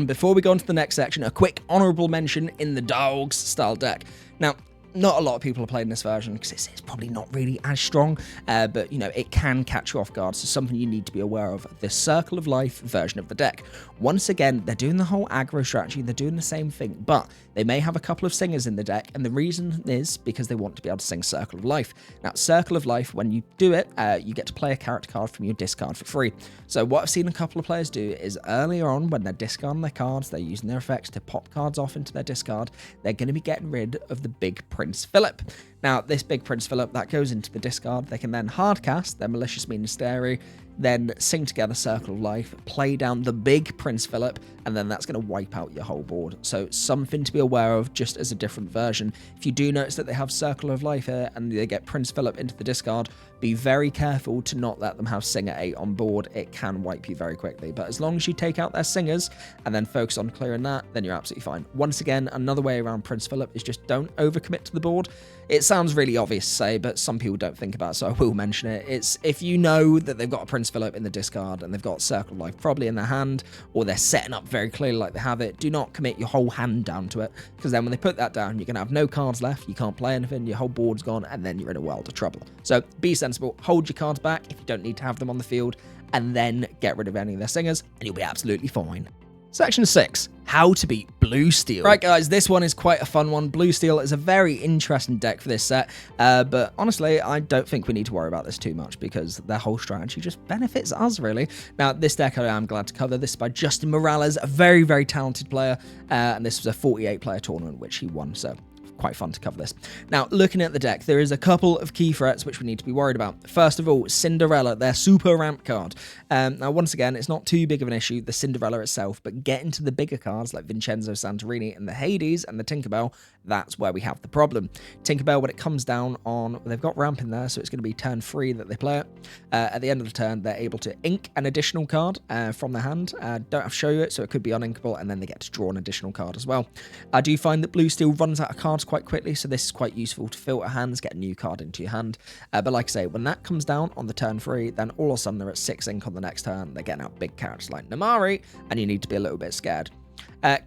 Before we go on to the next section, a quick honourable mention in the Dogs style deck. Now, not a lot of people are playing this version because it's probably not really as strong, but you know, it can catch you off guard, so something you need to be aware of. The Circle of Life version of the deck. Once again, they're doing the whole aggro strategy, they're doing the same thing, but they may have a couple of singers in the deck, and the reason is because they want to be able to sing Circle of Life. Now, Circle of Life, when you do it, you get to play a character card from your discard for free. So what I've seen a couple of players do is earlier on, when they're discarding their cards, they're using their effects to pop cards off into their discard, they're going to be getting rid of the big Prince Philip. Now, this big Prince Philip, that goes into the discard. They can then hardcast their Malicious Ministeri, then sing together Circle of Life, play down the big Prince Philip, and then that's going to wipe out your whole board. So something to be aware of just as a different version. If you do notice that they have Circle of Life here and they get Prince Philip into the discard, be very careful to not let them have Singer 8 on board. It can wipe you very quickly. But as long as you take out their singers and then focus on clearing that, then you're absolutely fine. Once again, another way around Prince Philip is just don't overcommit to the board. It sounds really obvious to say, but some people don't think about it, so I will mention it. It's if you know that they've got a Prince Philip in the discard and they've got Circle of Life probably in their hand, or they're setting up very clearly like they have it, do not commit your whole hand down to it, because then when they put that down, you're going to have no cards left, you can't play anything, your whole board's gone, and then you're in a world of trouble. So be sensible, hold your cards back if you don't need to have them on the field, and then get rid of any of their singers, and you'll be absolutely fine. Section 6. how to beat Blue Steel. Right, guys, this one is quite a fun one. Blue Steel is a very interesting deck for this set, but honestly, I don't think we need to worry about this too much because their whole strategy just benefits us, really. Now, this deck I am glad to cover. This is by Justin Morales, a very, very talented player, and this was a 48-player tournament, which he won, so quite fun to cover this. Now, looking at the deck, there is a couple of key threats which we need to be worried about. First of all, Cinderella, their super ramp card. Now, once again, it's not too big of an issue, the Cinderella itself, but getting to the bigger cards like Vincenzo Santorini and the Hades and the Tinkerbell, that's where we have the problem. Tinkerbell, when it comes down on, they've got ramp in there, so it's going to be turn 3 that they play it. At the end of the turn, they're able to ink an additional card from their hand. Don't have to show you it, so it could be uninkable, and then they get to draw an additional card as well. I do find that Blue Steel runs out of cards quite quickly, so this is quite useful to filter hands, get a new card into your hand. But like I say, when that comes down on the turn 3, then all of a sudden they're at 6 ink on the next turn. They're getting out big characters like Namari, and you need to be a little bit scared.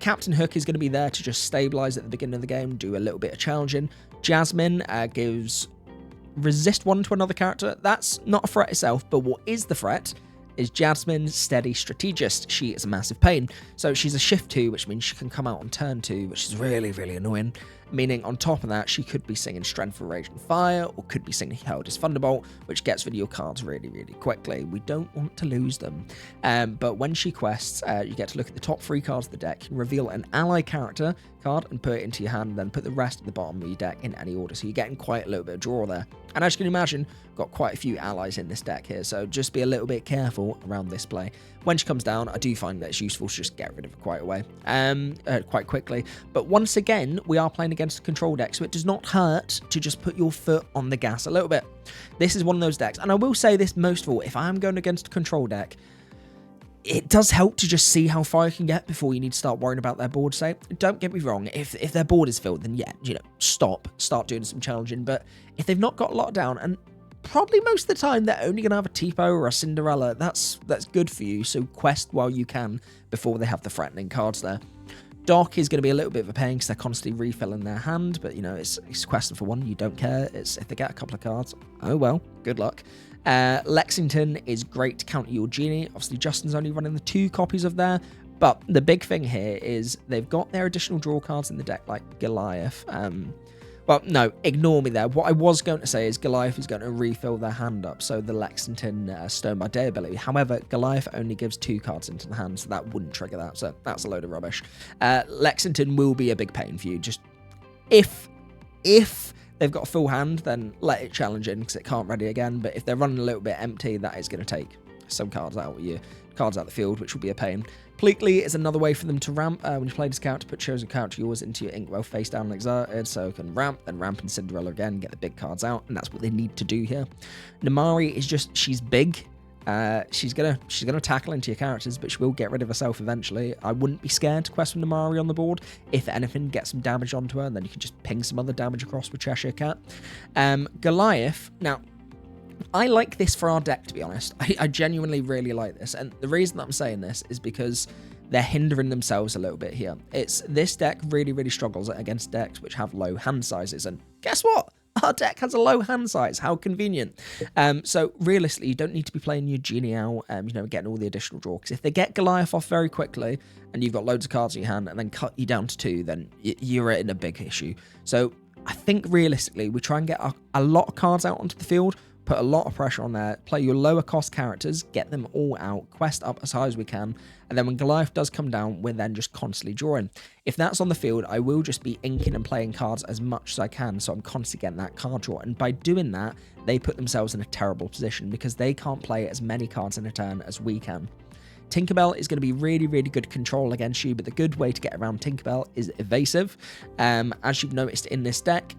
Captain Hook is going to be there to just stabilize at the beginning of the game, do a little bit of challenging. Jasmine gives resist 1 to another character. That's not a threat itself, but what is the threat is Jasmine's Steady Strategist. She is a massive pain. So she's a shift 2, which means she can come out on turn 2, which is really, really annoying. Meaning on top of that, she could be singing Strength for Rage and Fire, or could be singing Held as Thunderbolt, which gets rid of your cards really, really quickly. We don't want to lose them. But when she quests, you get to look at the top 3 cards of the deck, and reveal an ally character card and put it into your hand, then put the rest at the bottom of your deck in any order. So you're getting quite a little bit of draw there. And as you can imagine, got quite a few allies in this deck here, so just be a little bit careful around this play. When she comes down, I do find that it's useful to just get rid of her quite quickly. But once again, we are playing against a control deck, so it does not hurt to just put your foot on the gas a little bit. This is one of those decks, and I will say this most of all, if I am going against a control deck, it does help to just see how far you can get before you need to start worrying about their board state. Don't get me wrong, if their board is filled, then yeah, start doing some challenging. But if they've not got a lot down, and probably most of the time they're only going to have a Tipo or a Cinderella, that's good for you, so quest while you can before they have the threatening cards there. Doc is going to be a little bit of a pain because they're constantly refilling their hand, but it's questing for 1, you don't care. It's if they get a couple of cards, oh well, good luck. Lexington is great to counter your Genie. Obviously, Justin's only running the 2 copies of there, but the big thing here is they've got their additional draw cards in the deck, like Goliath. Well, no, ignore me there. What I was going to say is Goliath is going to refill their hand up, so the Lexington Stone by Day ability. However, Goliath only gives 2 cards into the hand, so that wouldn't trigger that, so that's a load of rubbish. Lexington will be a big pain for you. Just if they've got a full hand, then let it challenge in because it can't ready again. But if they're running a little bit empty, that is going to take some cards out the field, which will be a pain. Pleakley is another way for them to ramp. When you play this character, put chosen character yours into your Inkwell face down and exerted, so it can ramp, then ramp and Cinderella again, get the big cards out, and that's what they need to do here. Namari is just, she's big. She's gonna tackle into your characters, but she will get rid of herself eventually. I wouldn't be scared to quest with Namari on the board. If anything, get some damage onto her, and then you can just ping some other damage across with Cheshire Cat. Goliath, now, I like this for our deck, to be honest. I genuinely really like this, and the reason that I'm saying this is because they're hindering themselves a little bit here. This deck really, really struggles against decks which have low hand sizes, and guess what? Our deck has a low hand size. How convenient. So realistically, you don't need to be playing your Genie out, getting all the additional draw. Because if they get Goliath off very quickly, and you've got loads of cards in your hand, and then cut you down to 2, then you're in a big issue. So I think realistically, we try and get a lot of cards out onto the field, put a lot of pressure on there, play your lower cost characters, get them all out, quest up as high as we can, and then when Goliath does come down, we're then just constantly drawing. If that's on the field, I will just be inking and playing cards as much as I can, so I'm constantly getting that card draw, and by doing that, they put themselves in a terrible position because they can't play as many cards in a turn as we can. Tinkerbell is going to be really, really good control against you, but the good way to get around Tinkerbell is evasive. As you've noticed in this deck,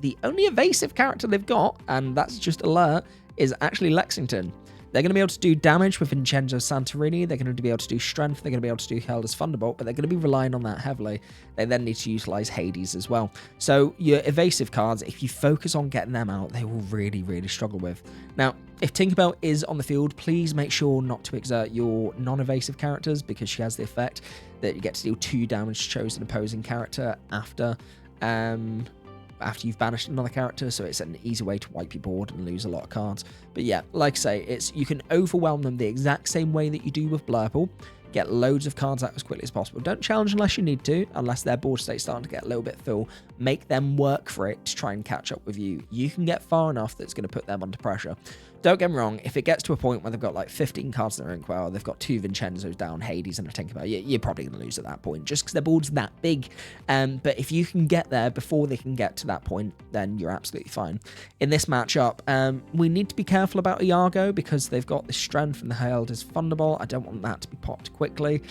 the only evasive character they've got, and that's just alert, is actually Lexington. They're going to be able to do damage with Vincenzo Santorini, they're going to be able to do strength, they're going to be able to do Held as Thunderbolt, but they're going to be relying on that heavily. They then need to utilize Hades as well. So your evasive cards, if you focus on getting them out, they will really, really struggle with. Now, if Tinkerbell is on the field, please make sure not to exert your non-evasive characters, because she has the effect that you get to deal 2 damage to chosen opposing character after you've banished another character, so it's an easy way to wipe your board and lose a lot of cards. But yeah, like I say, you can overwhelm them the exact same way that you do with Blurple. get loads of cards out as quickly as possible. Don't challenge unless you need to, unless their board state's starting to get a little bit full. Make them work for it to try and catch up with you. You can get far enough that's going to put them under pressure. Don't get me wrong, if it gets to a point where they've got like 15 cards in their inkwell, they've got 2 Vincenzos down, Hades and a Tinkerbell, you're probably going to lose at that point, just because their board's that big. But if you can get there before they can get to that point, then you're absolutely fine. In this matchup, we need to be careful about Iago, because they've got the strength and the Hailed is fundable. I don't want that to be popped quickly.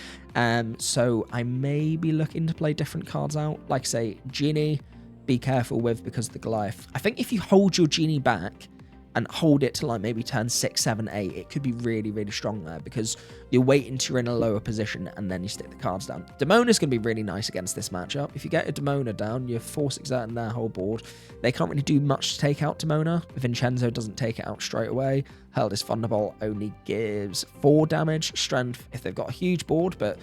So I may be looking to play different cards out. Like say, Genie, be careful with because of the Goliath. I think if you hold your Genie back and hold it to like maybe turn 6, 7, 8, it could be really, really strong there, because you're waiting until you're in a lower position and then you stick the cards down. Demona's going to be really nice against this matchup. If you get a Demona down, you're force exerting their whole board. They can't really do much to take out Demona. Vincenzo doesn't take it out straight away. Held is Thunderbolt only gives 4 damage strength if they've got a huge board, but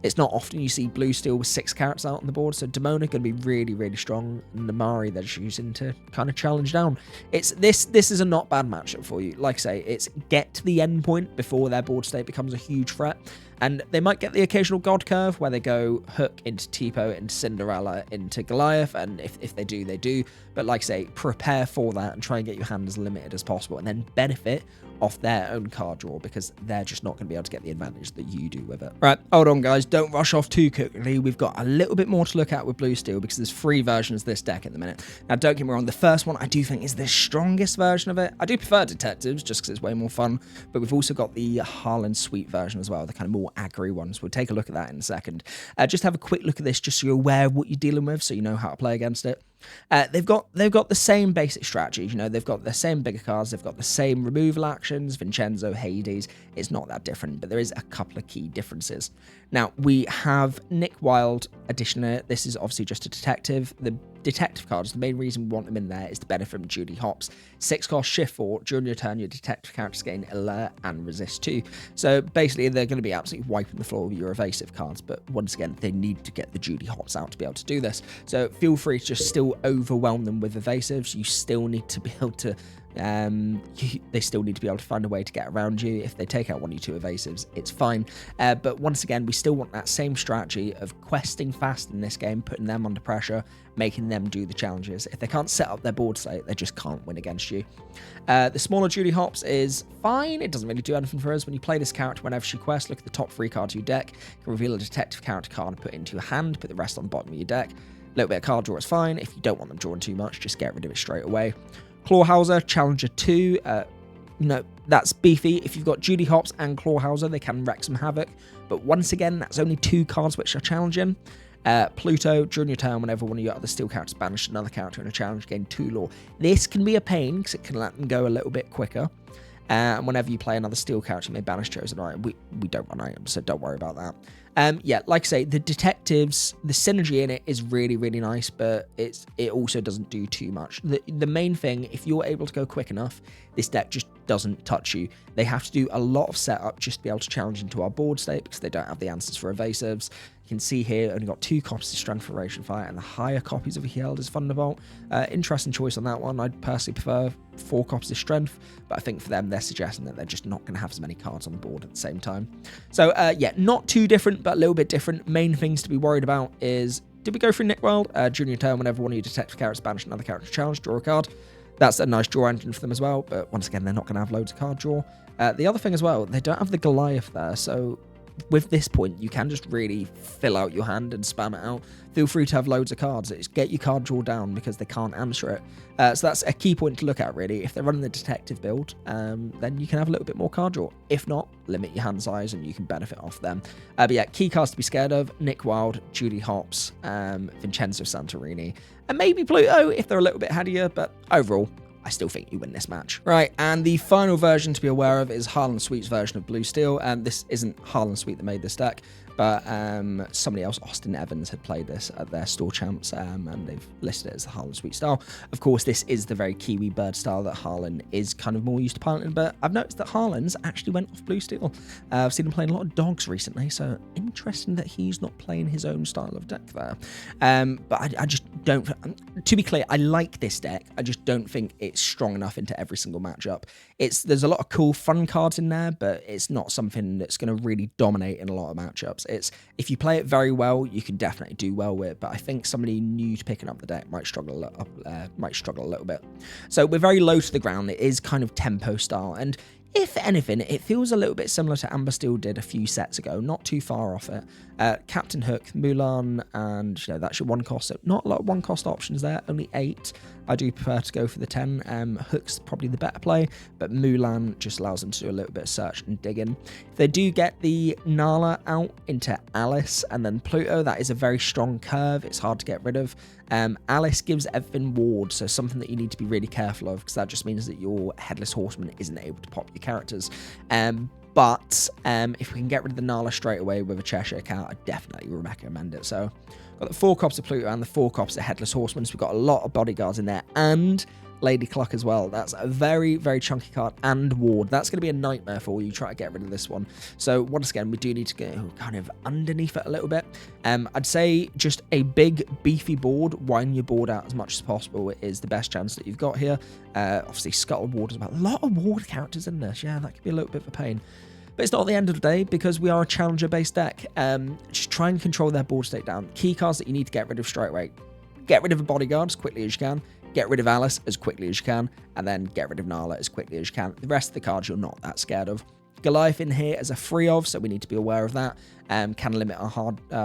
it's not often you see blue steel with 6 carats out on the board, so Demona going to be really, really strong. And Namari they're just using to kind of challenge down. This is a not bad matchup for you. Like I say, it's get to the end point before their board state becomes a huge threat. And they might get the occasional God curve where they go Hook into Tipo, into Cinderella, into Goliath, and if they do, they do. But like I say, prepare for that and try and get your hand as limited as possible, and then benefit off their own card draw, because they're just not going to be able to get the advantage that you do with it. Right, hold on guys, don't rush off too quickly. We've got a little bit more to look at with Blue Steel, because there's 3 versions of this deck at the minute. Now don't get me wrong, the first one I do think is the strongest version of it. I do prefer Detectives just because it's way more fun, but we've also got the Harlan Sweet version as well, the kind of more aggro ones. We'll take a look at that in a second. Just have a quick look at this just so you're aware of what you're dealing with, so you know how to play against it. They've got the same basic strategies, you know, they've got the same bigger cards, they've got the same removal actions, Vincenzo, Hades. It's not that different, but there is a couple of key differences. Now, we have Nick Wilde additioner. This is obviously just a detective. The detective cards, the main reason we want them in there is to benefit from Judy Hopps. 6 cost, shift 4, during your turn, your detective characters gain alert and resist 2. So basically, they're going to be absolutely wiping the floor with your evasive cards, but once again, they need to get the Judy Hopps out to be able to do this. So feel free to just still overwhelm them with evasives. You still need to be able to they still need to be able to find a way to get around you. If they take out 1 or 2 evasives, it's fine. But once again, we still want that same strategy of questing fast in this game, putting them under pressure, making them do the challenges. If they can't set up their board state, they just can't win against you. The smaller Judy Hopps is fine. It doesn't really do anything for us. When you play this character, whenever she quests, look at the top 3 cards of your deck. You can reveal a detective character card and put it into your hand, put the rest on the bottom of your deck. A little bit of card draw is fine. If you don't want them drawing too much, just get rid of it straight away. Clawhauser, Challenger 2, that's beefy. If you've got Judy Hopps and Clawhauser, they can wreak some havoc, but once again, that's only 2 cards which are challenging. Pluto, during your turn, whenever one of your other steel characters banished another character in a challenge, gain 2 lore. This can be a pain, because it can let them go a little bit quicker. And whenever you play another steel character, you may banish chosen item. We don't run items, so don't worry about that. Yeah, like I say, the detectives, the synergy in it is really, really nice, but it also doesn't do too much. The main thing, if you're able to go quick enough, this deck just doesn't touch you. They have to do a lot of setup just to be able to challenge into our board state, because they don't have the answers for evasives. You can see here, only got 2 copies of Strength for Ration Fire, and the higher copies of Healed is Thunderbolt. Interesting choice on that one. I'd personally prefer 4 copies of Strength, but I think for them, they're suggesting that they're just not going to have as many cards on the board at the same time. So, yeah, not too different, but a little bit different. Main things to be worried about is, did we go through Nick Wild? During your turn, whenever one of your detective characters banish another character challenge, draw a card. That's a nice draw engine for them as well, but once again, they're not going to have loads of card draw. The other thing as well, they don't have the Goliath there, so with this point, you can just really fill out your hand and spam it out. Feel free to have loads of cards. It's get your card draw down, because they can't answer it. So that's a key point to look at, really. If they're running the detective build, then you can have a little bit more card draw. If not, limit your hand size and you can benefit off them. But yeah, key cards to be scared of: Nick Wilde, Judy Hopps, Vincenzo Santorini, and maybe Pluto if they're a little bit headier, but overall, I still think you win this match. Right, and the final version to be aware of is Harlan Sweet's version of Blue Steel. And this isn't Harlan Sweet that made this deck, but somebody else, Austin Evans, had played this at their store champs, and they've listed it as the Harlan Sweet style. Of course, this is the very Kiwi bird style that Harlan is kind of more used to piloting, but I've noticed that Harlan's actually went off Blue Steel. I've seen him playing a lot of dogs recently, so interesting that he's not playing his own style of deck there. But I just don't, to be clear, I like this deck. I just don't think it's strong enough into every single matchup. There's a lot of cool, fun cards in there, but it's not something that's going to really dominate in a lot of matchups. If you play it very well, you can definitely do well with it, but I think somebody new to picking up the deck might struggle a little bit. So we're very low to the ground. It is kind of tempo style, and if anything, it feels a little bit similar to Amber Steel did a few sets ago, not too far off it. Captain Hook, Mulan, and that's your 1 cost. So not a lot of 1 cost options there, only 8. I do prefer to go for the 10. Hook's probably the better play, but Mulan just allows them to do a little bit of search and digging. If they do get the Nala out into Alice and then Pluto, that is a very strong curve. It's hard to get rid of. Alice gives everything ward, so something that you need to be really careful of, because that just means that your Headless Horseman isn't able to pop your characters. But if we can get rid of the Nala straight away with a Cheshire Cat, I definitely recommend it. So got the 4 cops of Pluto and the 4 cops of Headless Horsemen, so we've got a lot of bodyguards in there, and Lady Cluck as well. That's a very, very chunky card, and ward. That's going to be a nightmare for you, try to get rid of this one. So once again, we do need to go kind of underneath it a little bit. I'd say just a big, beefy board, widen your board out as much as possible is the best chance that you've got here. Obviously, Scuttle Ward as well. A lot of ward characters in this. Yeah, that could be a little bit of a pain. But it's not the end of the day, because we are a challenger-based deck. Just try and control their board state down. Key cards that you need to get rid of straight away. Get rid of a bodyguard as quickly as you can. Get rid of Alice as quickly as you can. And then get rid of Nala as quickly as you can. The rest of the cards you're not that scared of. Goliath in here as a free of, so we need to be aware of that. Can limit our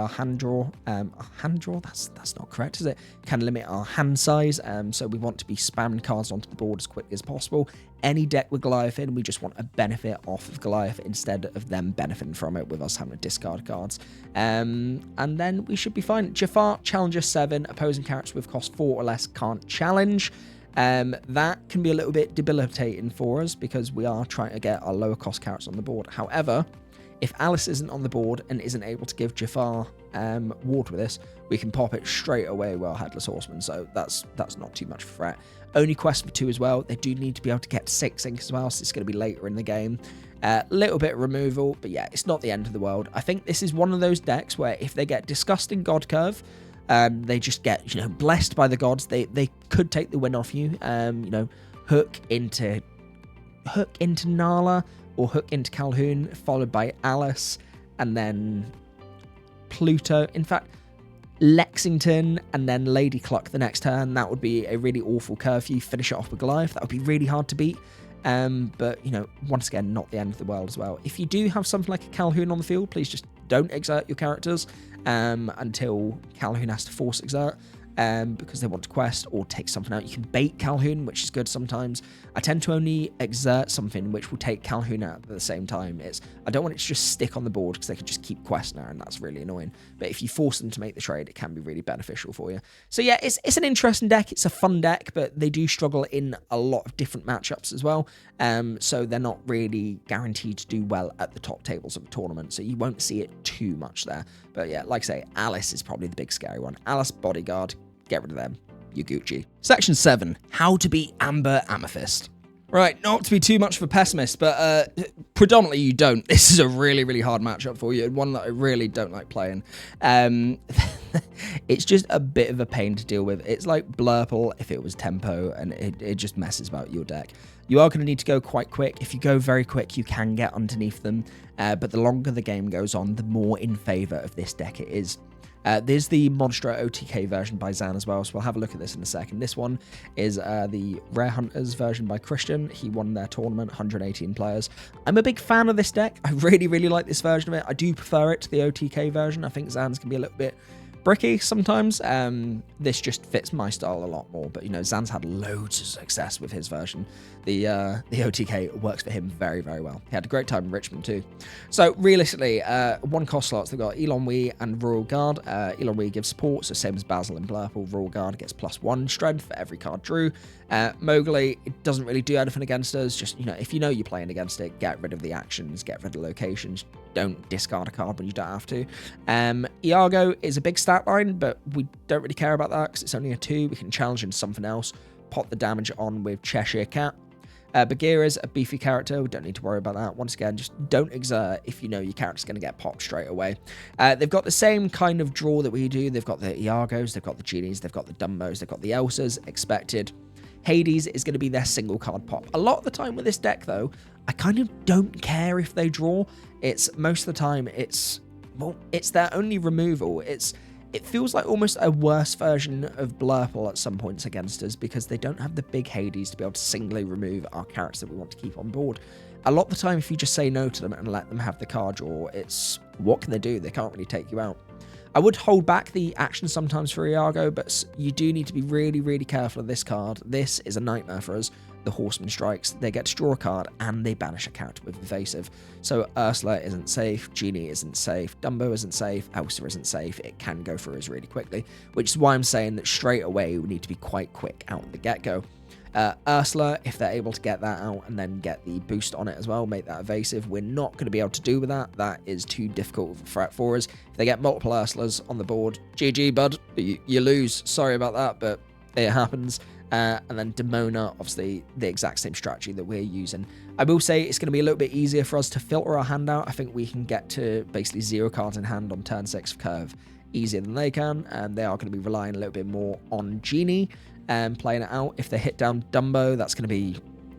hand draw. Hand draw? That's not correct, is it? Can limit our hand size. So we want to be spamming cards onto the board as quickly as possible. Any deck with Goliath in, we just want a benefit off of Goliath instead of them benefiting from it with us having to discard cards. And then we should be fine. Jafar, Challenger 7. Opposing characters with cost 4 or less can't challenge. That can be a little bit debilitating for us, because we are trying to get our lower cost characters on the board. However, if Alice isn't on the board and isn't able to give Jafar ward with this, we can pop it straight away with our Headless Horseman, so that's not too much of a threat. Only quest for 2 as well. They do need to be able to get 6 ink as well, so it's going to be later in the game. Little bit of removal, but yeah, it's not the end of the world. I think this is one of those decks where if they get Disgusting God Curve, they just get, blessed by the gods. They could take the win off you. Hook into Nala or Hook into Calhoun, followed by Alice, and then Pluto. In fact, Lexington and then Lady Cluck the next turn. That would be a really awful curve for you. Finish it off with Goliath. That would be really hard to beat. But, once again, not the end of the world as well. If you do have something like a Calhoun on the field, please just don't exert your characters until Calhoun has to force exert, because they want to quest or take something out. You can bait Calhoun, which is good sometimes. I tend to only exert something which will take Calhoun out at the same time. I don't want it to just stick on the board, because they can just keep quest now, and that's really annoying. But if you force them to make the trade, it can be really beneficial for you. So yeah, it's an interesting deck. It's a fun deck, but they do struggle in a lot of different matchups as well. So they're not really guaranteed to do well at the top tables of the tournament, so you won't see it too much there. But yeah, like I say, Alice is probably the big scary one. Alice, Bodyguard, get rid of them. You're Gucci. Section 7, how to beat Amber Amethyst. Right, not to be too much of a pessimist, but predominantly you don't. This is a really, really hard matchup for you, and one that I really don't like playing. It's just a bit of a pain to deal with. It's like Blurple if it was tempo, and it just messes about your deck. You are going to need to go quite quick. If you go very quick, you can get underneath them, but the longer the game goes on, the more in favour of this deck it is. There's the Monstro OTK version by Zan as well, so we'll have a look at this in a second. This one is the Rare Hunters version by Christian. He won their tournament, 118 players. I'm a big fan of this deck. I really, really like this version of it. I do prefer it to the OTK version. I think Zan's can be a little bit bricky sometimes. This just fits my style a lot more, but Zan's had loads of success with his version. The OTK works for him very, very well. He had a great time in Richmond too. So realistically, 1 cost slots, they've got Elon Wee and Royal Guard. Elon Wee gives support, so same as Basil and Blurple. Royal Guard gets +1 strength for every card drew. Mowgli, it doesn't really do anything against us. Just, if you know you're playing against it, get rid of the actions, get rid of the locations. Don't discard a card when you don't have to. Iago is a big stat line, but we don't really care about that because it's only a 2. We can challenge into something else, pop the damage on with Cheshire Cat. Bagheera's a beefy character. We don't need to worry about that. Once again, just don't exert if you know your character's going to get popped straight away. They've got the same kind of draw that we do. They've got the Iagos, they've got the Genies, they've got the Dumbos, they've got the Elsas, expected. Hades is going to be their single card pop. A lot of the time with this deck, though, I kind of don't care if they draw. It's most of the time, it's their only removal. It feels like almost a worse version of Blurple at some points against us because they don't have the big Hades to be able to singly remove our characters that we want to keep on board. A lot of the time, if you just say no to them and let them have the card draw, it's what can they do? They can't really take you out. I would hold back the action sometimes for Iago, but you do need to be really, really careful of this card. This is a nightmare for us. The Horseman strikes, they get to draw a card, and they banish a character with evasive. So Ursula isn't safe, Genie isn't safe, Dumbo isn't safe, Elsa isn't safe. It can go through us really quickly, which is why I'm saying that straight away we need to be quite quick out the get-go. Ursula, if they're able to get that out and then get the boost on it as well, make that evasive, we're not going to be able to do with that. That is too difficult of a threat for us. If they get multiple Ursulas on the board, GG, bud. You lose. Sorry about that, but it happens. And then Demona, obviously, the exact same strategy that we're using. I will say it's going to be a little bit easier for us to filter our hand out. I think we can get to basically 0 cards in hand on turn 6 of curve easier than they can, and they are going to be relying a little bit more on Genie and playing it out. If they hit down Dumbo, that's going to be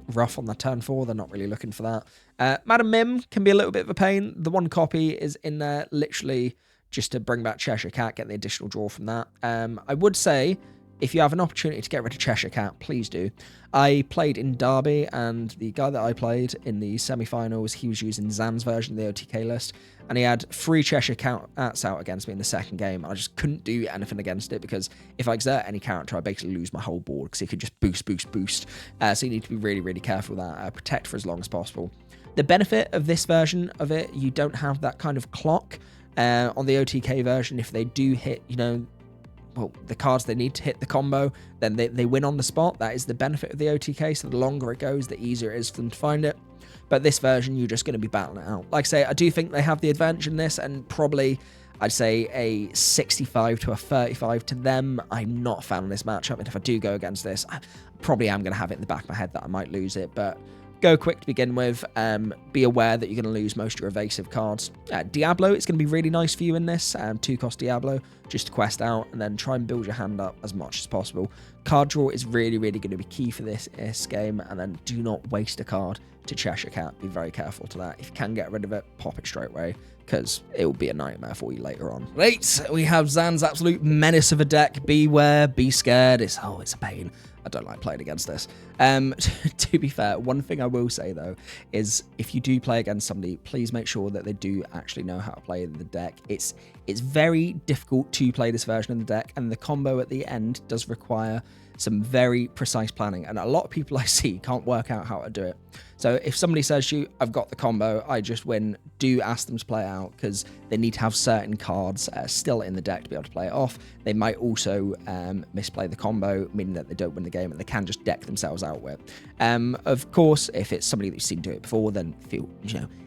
rough on the turn 4. They're not really looking for that. Madam Mim can be a little bit of a pain. The one copy is in there literally just to bring back Cheshire Cat, get the additional draw from that. I would say, if you have an opportunity to get rid of Cheshire Cat, please do. I played in Derby, and the guy that I played in the semi-finals, he was using Zan's version of the OTK list, and he had 3 Cheshire Cats out against me in the second game. I just couldn't do anything against it, because if I exert any character, I basically lose my whole board, because he could just boost. So you need to be really, really careful with that. Protect for as long as possible. The benefit of this version of it, you don't have that kind of clock. On the OTK version, if they do hit, the cards they need to hit the combo, then they win on the spot. That is the benefit of the OTK, so the longer it goes, the easier it is for them to find it. But this version, you're just going to be battling it out. Like I say, I do think they have the advantage in this, and probably, I'd say a 65 to a 35 to them. I'm not a fan of this matchup, and if I do go against this, I probably am going to have it in the back of my head that I might lose it, but go quick to begin with. Be aware that you're going to lose most of your evasive cards. Diablo, it's going to be really nice for you in this. 2-cost Diablo, just to quest out and then try and build your hand up as much as possible. Card draw is really, really going to be key for this game, and then do not waste a card to Cheshire Cat. Be very careful to that. If you can get rid of it, pop it straight away, because it will be a nightmare for you later on. Right, we have Zan's absolute menace of a deck. Beware, be scared. It's a pain. I don't like playing against this. To be fair, one thing I will say, though, is if you do play against somebody, please make sure that they do actually know how to play the deck. It's very difficult to play this version of the deck, and the combo at the end does require some very precise planning, and a lot of people I see can't work out how to do it. So if somebody says to you, I've got the combo, I just win, do ask them to play it out, because they need to have certain cards still in the deck to be able to play it off. They might also misplay the combo, meaning that they don't win the game, and they can just deck themselves out with. Of course, if it's somebody that you've seen do it before, then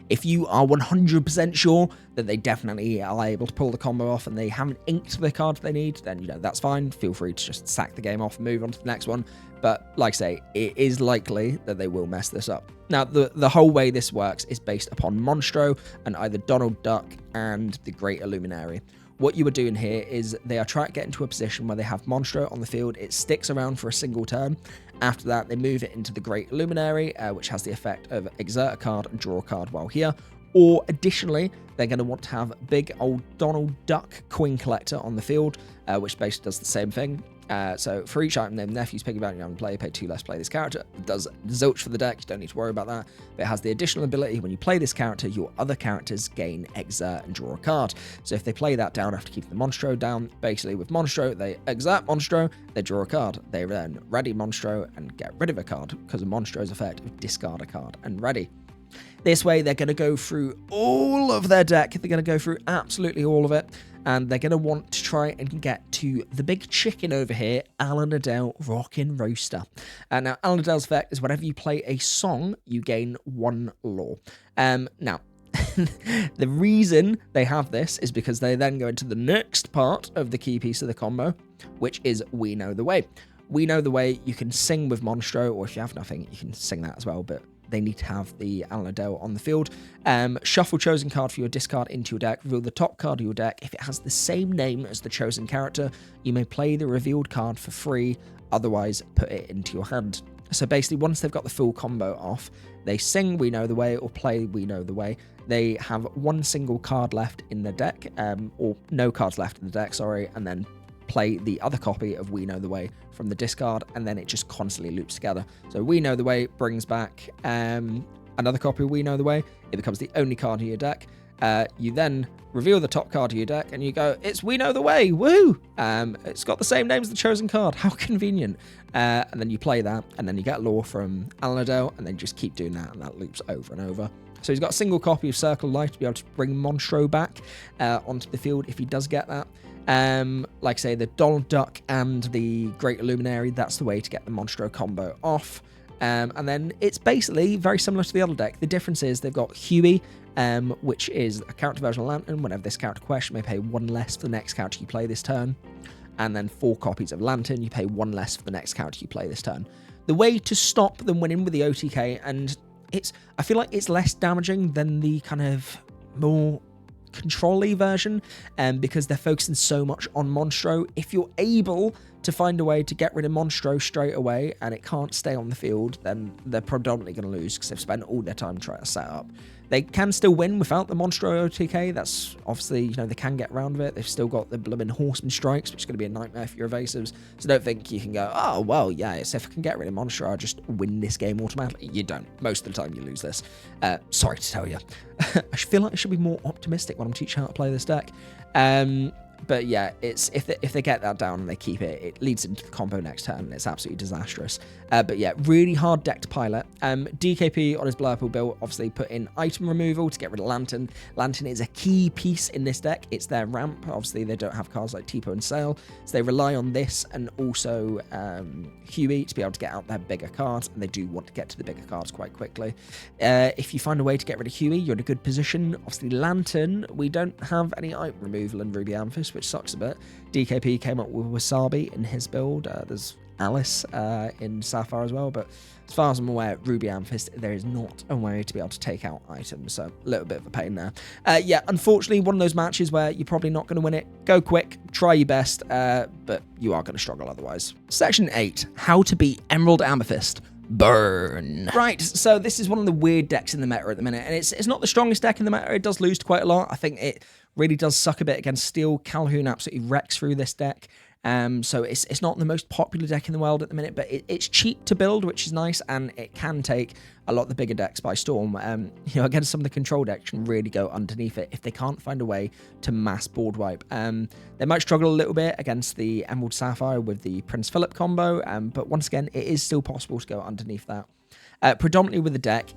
if you are 100% sure that they definitely are able to pull the combo off and they haven't inked the cards they need, then that's fine. Feel free to just sack the game off and move on to the next one. But like I say, it is likely that they will mess this up. Now, the whole way this works is based upon Monstro and either Donald Duck and the Great Illuminary. What you are doing here is they are trying to get into a position where they have Monstro on the field. It sticks around for a single turn. After that, they move it into the Great Illuminary, which has the effect of exert a card and draw a card while here. Or additionally, they're going to want to have big old Donald Duck Coin Collector on the field, which basically does the same thing. So for each item named Nephew's piggyback, you have to pay 2 less, play this character. It does zilch for the deck, you don't need to worry about that. But it has the additional ability, when you play this character, your other characters gain exert and draw a card. So if they play that down after keeping the Monstro down, basically with Monstro, they exert Monstro, they draw a card. They then ready Monstro and get rid of a card, because of Monstro's effect of discard a card and ready. This way, they're going to go through all of their deck. They're going to go through absolutely all of it. And they're going to want to try and get to the big chicken over here, Alan Adele Rockin' Roaster. Now, Alan Adele's effect is whenever you play a song, you gain 1 lore. Now, the reason they have this is because they then go into the next part of the key piece of the combo, which is We Know the Way. We Know the Way, you can sing with Monstro, or if you have nothing, you can sing that as well, but they need to have the Alanadel on the field. Shuffle chosen card for your discard into your deck. Reveal the top card of your deck. If it has the same name as the chosen character, you may play the revealed card for free. Otherwise, put it into your hand. So basically, once they've got the full combo off, they sing We Know the Way or play We Know the Way. They have one single card left in the deck, or no cards left in the deck, sorry, and then play the other copy of We Know the Way from the discard, and then it just constantly loops together. So We Know the Way brings back another copy of We Know the Way. It becomes the only card in your deck. You then reveal the top card of your deck and you go, it's We Know the Way, woo! It's got the same name as the chosen card, how convenient. And then you play that, and then you get lore from Alanadel, and then just keep doing that, and that loops over and over. So he's got a single copy of Circle Life to be able to bring Monstro back onto the field if he does get that. Like I say, the Donald Duck and the Great Illuminary, that's the way to get the Monstro combo off. And then it's basically very similar to the other deck. The difference is they've got Huey, which is a character version of Lantern. Whenever this character quests, you may pay one less for the next character you play this turn. And then 4 copies of Lantern, you pay one less for the next character you play this turn. The way to stop them winning with the OTK, and I feel like it's less damaging than the kind of more control-y version, because they're focusing so much on Monstro. If you're able to find a way to get rid of Monstro straight away and it can't stay on the field, then they're predominantly going to lose because they've spent all their time trying to set up. They can still win without the Monstro OTK. That's obviously, they can get around of it. They've still got the blooming Horseman Strikes, which is going to be a nightmare for your evasives. So don't think you can go, oh, well, yeah, so if I can get rid of Monstro, I'll just win this game automatically. You don't. Most of the time you lose this. Sorry to tell you. I feel like I should be more optimistic when I'm teaching how to play this deck. But yeah, it's if they get that down and they keep it, it leads into the combo next turn, and it's absolutely disastrous. But yeah, really hard deck to pilot. DKP on his Blurple build obviously put in item removal to get rid of Lantern. Lantern is a key piece in this deck. It's their ramp. Obviously, they don't have cards like Tipo and Sail, so they rely on this and also Huey to be able to get out their bigger cards, and they do want to get to the bigger cards quite quickly. If you find a way to get rid of Huey, you're in a good position. Obviously, Lantern, we don't have any item removal in Ruby Amethyst, which sucks a bit. DKP came up with Wasabi in his build. There's Alice in Sapphire as well, but as far as I'm aware, Ruby Amethyst, there is not a way to be able to take out items, so a little bit of a pain there. Yeah, unfortunately, one of those matches where you're probably not going to win it. Go quick, try your best, but you are going to struggle otherwise. Section 8, how to beat Emerald Amethyst. Burn. Right, so this is one of the weird decks in the meta at the minute, and it's not the strongest deck in the meta. It does lose quite a lot. I think it really does suck a bit against Steel. Calhoun absolutely wrecks through this deck. So it's not the most popular deck in the world at the minute, but it's cheap to build, which is nice, and it can take a lot of the bigger decks by storm. Against some of the control decks can really go underneath it if they can't find a way to mass board wipe. They might struggle a little bit against the Emerald Sapphire with the Prince Philip combo, but once again, it is still possible to go underneath that. Predominantly with the deck,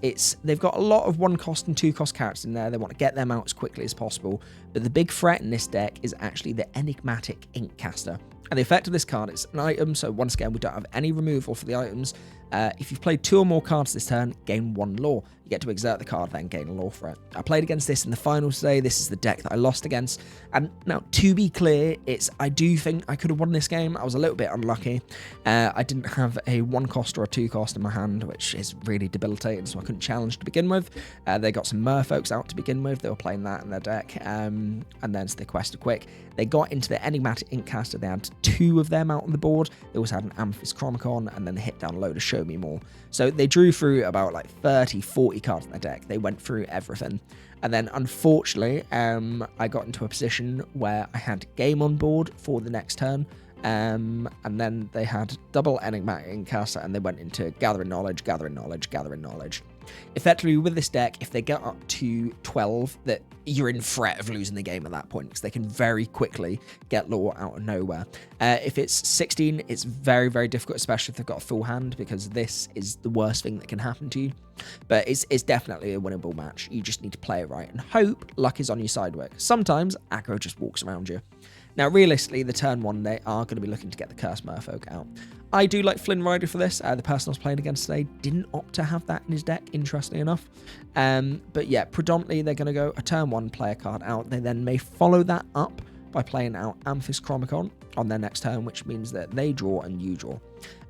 they've got a lot of 1-cost and 2-cost characters in there. They want to get them out as quickly as possible, but the big threat in this deck is actually the enigmatic Inkcaster. And the effect of this card is an item, so once again, we don't have any removal for the items. If you've played 2 or more cards this turn, gain 1 lore. You get to exert the card, then gain a lore for it. I played against this in the finals today. This is the deck that I lost against. And now, to be clear, I do think I could have won this game. I was a little bit unlucky. I didn't have a 1-cost or a 2-cost in my hand, which is really debilitating, so I couldn't challenge to begin with. They got some Merfolks out to begin with. They were playing that in their deck. And then so they quested quick. They got into the enigmatic Inkcaster. They had 2 of them out on the board. They also had an Amethyst Chromicon, and then they hit down a load of Show Me More. So they drew through about like 30, 40 cards in their deck. They went through everything. And then unfortunately, I got into a position where I had game on board for the next turn. And then they had double enigmatic Inkcaster, and they went into gathering knowledge, gathering knowledge, gathering knowledge. Effectively, with this deck, if they get up to 12, that you're in threat of losing the game at that point, because they can very quickly get lore out of nowhere. If it's 16, it's very, very difficult, especially if they've got a full hand, because this is the worst thing that can happen to you. But it's definitely a winnable match. You just need to play it right and hope luck is on your side work. Sometimes aggro just walks around you. Now, realistically, the turn 1, they are going to be looking to get the Cursed Merfolk out. I do like Flynn Rider for this. The person I was playing against today didn't opt to have that in his deck, interestingly enough. But yeah, predominantly, they're going to go a turn 1, play a card out. They then may follow that up by playing out Amethyst Chromicon on their next turn, which means that they draw and you draw.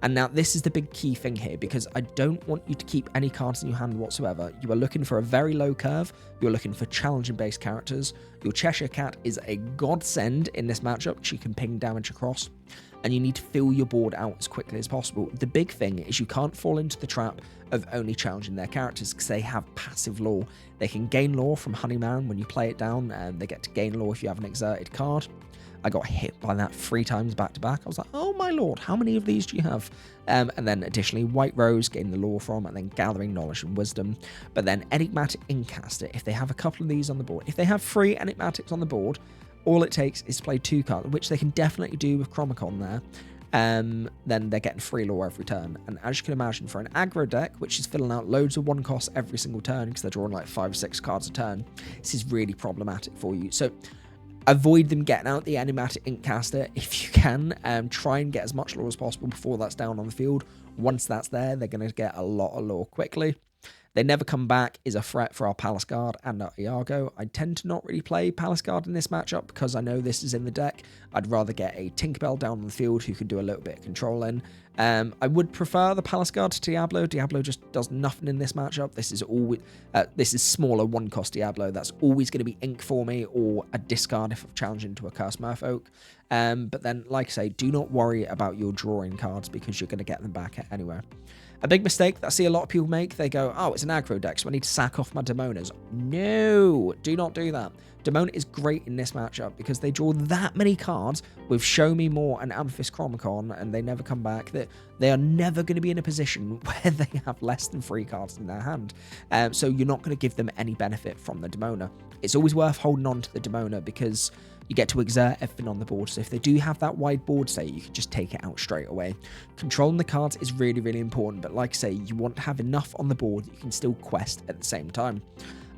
And now this is the big key thing here, because I don't want you to keep any cards in your hand whatsoever. You are looking for a very low curve. You're looking for challenging based characters. Your Cheshire Cat is a godsend in this matchup. She can ping damage across, and you need to fill your board out as quickly as possible. The big thing is you can't fall into the trap of only challenging their characters, because they have passive lore. They can gain lore from Honeyman when you play it down, and they get to gain lore if you have an exerted card. I got hit by that 3 times back to back. I was like, oh my lord, how many of these do you have? And then additionally, White Rose, gain the lore from, and then Gathering Knowledge and Wisdom. But then Enigmatic Incaster, if they have a couple of these on the board, if they have 3 Enigmatics on the board, all it takes is to play 2 cards, which they can definitely do with Chromicon there. Then they're getting 3 lore every turn. And as you can imagine, for an aggro deck, which is filling out loads of 1 cost every single turn, because they're drawing like 5 or 6 cards a turn, this is really problematic for you. So avoid them getting out the Enigmatic Inkcaster if you can. Try and get as much lore as possible before that's down on the field. Once that's there, they're going to get a lot of lore quickly. They Never Come Back is a threat for our Palace Guard and our Iago. I tend to not really play Palace Guard in this matchup because I know this is in the deck. I'd rather get a Tinkerbell down on the field who can do a little bit of controlling. I would prefer the Palace Guard to Diablo. Diablo just does nothing in this matchup. This is always this is smaller 1-cost Diablo. That's always going to be ink for me, or a discard if I'm challenging to a Cursed Merfolk. But then, like I say, do not worry about your drawing cards, because you're going to get them back anywhere. A big mistake that I see a lot of people make, they go, oh, it's an aggro deck, so I need to sack off my Demonas. No, do not do that. Demona is great in this matchup because they draw that many cards with Show Me More and Amethyst Chromicon, and they never come back, that they are never going to be in a position where they have less than 3 cards in their hand. So you're not going to give them any benefit from the Demona. It's always worth holding on to the Demona because you get to exert everything on the board. So if they do have that wide board state, you can just take it out straight away. Controlling the cards is really, really important. But like I say, you want to have enough on the board that you can still quest at the same time.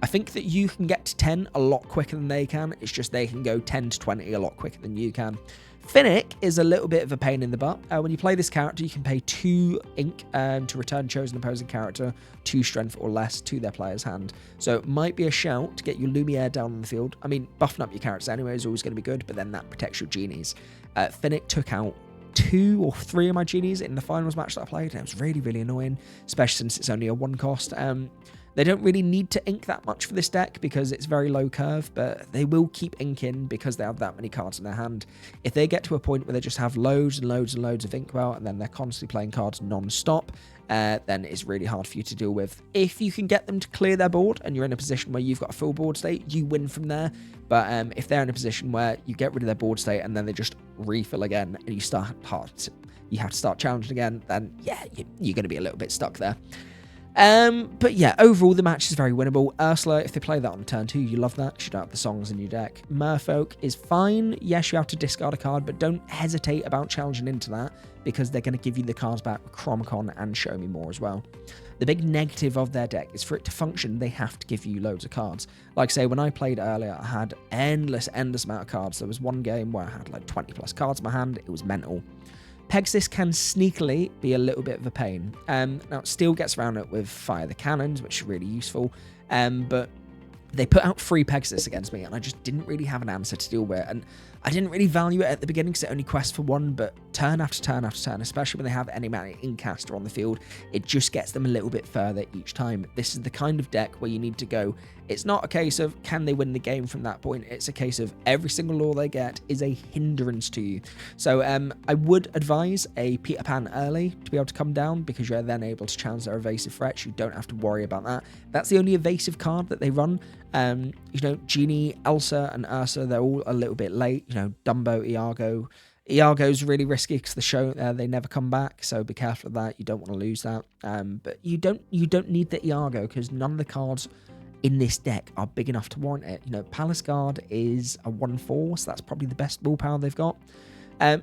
I think that you can get to 10 a lot quicker than they can. It's just they can go 10 to 20 a lot quicker than you can. Finnick is a little bit of a pain in the butt. When you play this character, you can pay 2 ink to return chosen opposing character 2 strength or less to their player's hand. So it might be a shout to get your Lumiere down on the field. I mean, buffing up your characters anyway is always going to be good, but then that protects your genies. Finnick took out 2 or 3 of my genies in the finals match that I played, and it was really, really annoying, especially since it's only a 1 cost. They don't really need to ink that much for this deck because it's very low curve, but they will keep inking because they have that many cards in their hand. If they get to a point where they just have loads and loads and loads of ink well, and then they're constantly playing cards non-stop, then it's really hard for you to deal with. If you can get them to clear their board and you're in a position where you've got a full board state, you win from there. But if they're in a position where you get rid of their board state and then they just refill again and you have to start challenging again, then yeah, you're going to be a little bit stuck there. But yeah, overall the match is very winnable. Ursula, if they play that on turn 2, you love that because you don't have the songs in your deck. Merfolk is fine. Yes, you have to discard a card, but don't hesitate about challenging into that because they're going to give you the cards back with Chromicon and Show Me More as well. The big negative of their deck is for it to function, they have to give you loads of cards. Like I say, when I played earlier, I had endless amount of cards. There was one game where I had like 20 plus cards in my hand. It was mental. Pegasus can sneakily be a little bit of a pain. Now, it still gets around it with Fire the Cannons, which is really useful, but they put out 3 Pegasus against me, and I just didn't really have an answer to deal with it. And I didn't really value it at the beginning because it only quests for 1, but turn after turn after turn, especially when they have Enigmatic Incaster on the field, it just gets them a little bit further each time. This is the kind of deck where you need to go. It's not a case of can they win the game from that point. It's a case of every single lore they get is a hindrance to you. So I would advise a Peter Pan early to be able to come down because you're then able to challenge their evasive threats. You don't have to worry about that. That's the only evasive card that they run. You know, Genie, Elsa, and Ursa, they're all a little bit late. You know, Dumbo, Iago. Iago's really risky because the show they never come back, so be careful of that. You don't want to lose that. But you don't need the Iago because none of the cards in this deck are big enough to warrant it. You know, Palace Guard is a 1/4, so that's probably the best willpower they've got.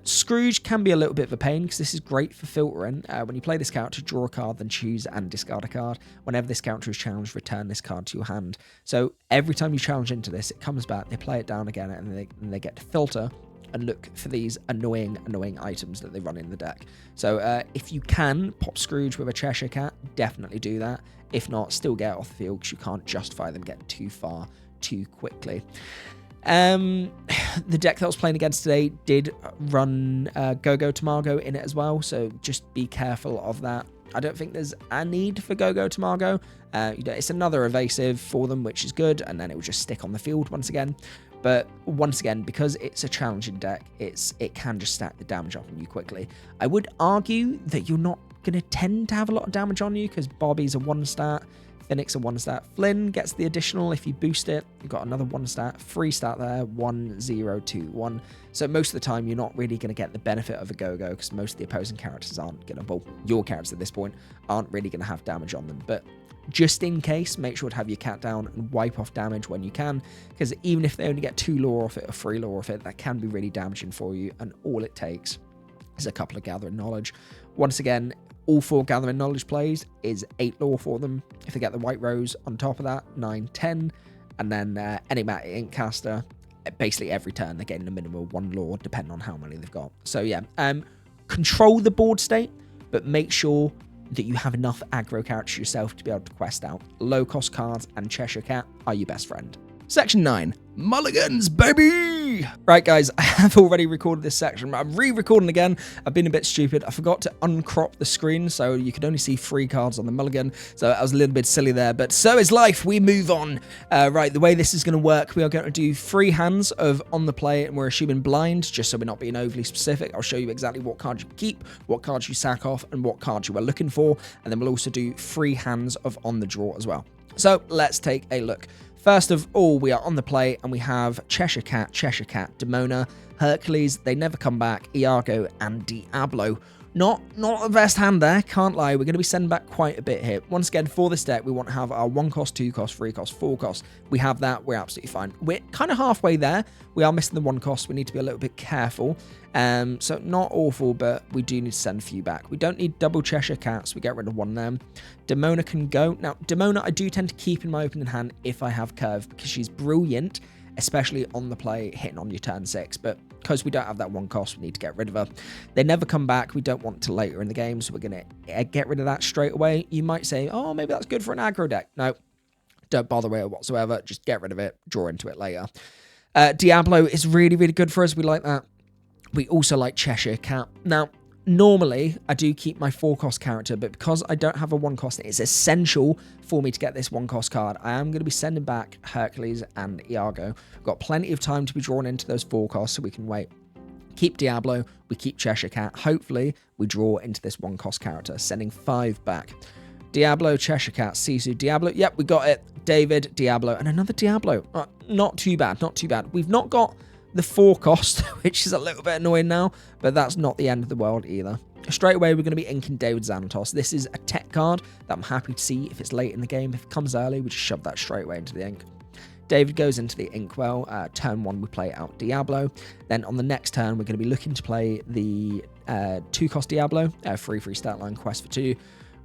Scrooge can be a little bit of a pain because this is great for filtering. When you play this character, draw a card, then choose and discard a card. Whenever this character is challenged, return this card to your hand. So every time you challenge into this, it comes back, they play it down again, and they get to filter and look for these annoying items that they run in the deck. So if you can pop Scrooge with a Cheshire Cat, definitely do that. If not, still get it off the field because you can't justify them getting too far too quickly. The deck that I was playing against today did run Go-Go Tamago in it as well, so just be careful of that. I don't think there's a need for Go-Go Tamago. It's another evasive for them, which is good, and then it will just stick on the field once again. But once again, because it's a challenging deck, it can just stack the damage up on you quickly. I would argue that you're not going to tend to have a lot of damage on you, because Bobby's a 1-stat, Phoenix a 1-stat, Flynn gets the additional if you boost it. You've got another 1-stat, 3-stat there, 1, 0, 2, 1. So most of the time, you're not really going to get the benefit of a Go-Go, because most of the opposing characters aren't going to, well, your characters at this point aren't really going to have damage on them. But just in case, make sure to have your cat down and wipe off damage when you can, because even if they only get 2 lore off it or 3 lore off it, that can be really damaging for you, and all it takes is a couple of Gathering Knowledge. Once again, all 4 Gathering Knowledge plays is 8 lore for them. If they get the White Rose on top of that, 9, 10, and then Enigmatic Inkcaster, basically every turn they're getting a minimum of 1 lore, depending on how many they've got. So yeah, control the board state, but make sure that you have enough aggro characters yourself to be able to quest out. Low cost cards and Cheshire Cat are your best friend. Section 9, Mulligans, baby! Right, guys, I have already recorded this section, but I'm re-recording again. I've been a bit stupid. I forgot to uncrop the screen, so you could only see 3 cards on the Mulligan, so I was a little bit silly there, but so is life. We move on. Right, the way this is going to work, we are going to do 3 hands of on the play, and we're assuming blind, just so we're not being overly specific. I'll show you exactly what cards you keep, what cards you sack off, and what cards you are looking for, and then we'll also do 3 hands of on the draw as well. So let's take a look. First of all, we are on the play, and we have Cheshire Cat, Demona, Hercules, They Never Come Back, Iago, and Diablo. Not the best hand there, can't lie. We're going to be sending back quite a bit here. Once again, for this deck, we want to have our 1 cost, 2 cost, 3 cost, 4 cost. We have that, we're absolutely fine. We're kind of halfway there. We are missing the 1 cost. We need to be a little bit careful. So not awful, but we do need to send a few back. We don't need double Cheshire Cats. We get rid of 1 of them. Demona can go. Now, Demona I do tend to keep in my opening hand if I have curve, because she's brilliant, especially on the play, hitting on your turn 6. But because we don't have that 1 cost, we need to get rid of her. They Never Come Back. We don't want to later in the game, so we're going to get rid of that straight away. You might say, oh, maybe that's good for an aggro deck. No, don't bother with it whatsoever. Just get rid of it, draw into it later. Diablo is really, really good for us. We like that. We also like Cheshire Cat. Now, normally, I do keep my 4 cost character, but because I don't have a 1 cost, it's essential for me to get this 1 cost card. I am going to be sending back Hercules and Iago. We've got plenty of time to be drawn into those 4 costs, so we can wait. Keep Diablo, we keep Cheshire Cat. Hopefully, we draw into this 1 cost character, sending 5 back. Diablo, Cheshire Cat, Sisu, Diablo. Yep, we got it. David, Diablo, and another Diablo. Not too bad, not too bad. We've not got the 4 cost, which is a little bit annoying now, but that's not the end of the world either. Straight away, we're going to be inking David Xanatos. This is a tech card that I'm happy to see if it's late in the game. If it comes early, we just shove that straight away into the ink. David goes into the inkwell. Turn 1, we play out Diablo. Then on the next turn, we're going to be looking to play the 2 cost Diablo, 3/3 stat line, quest for 2.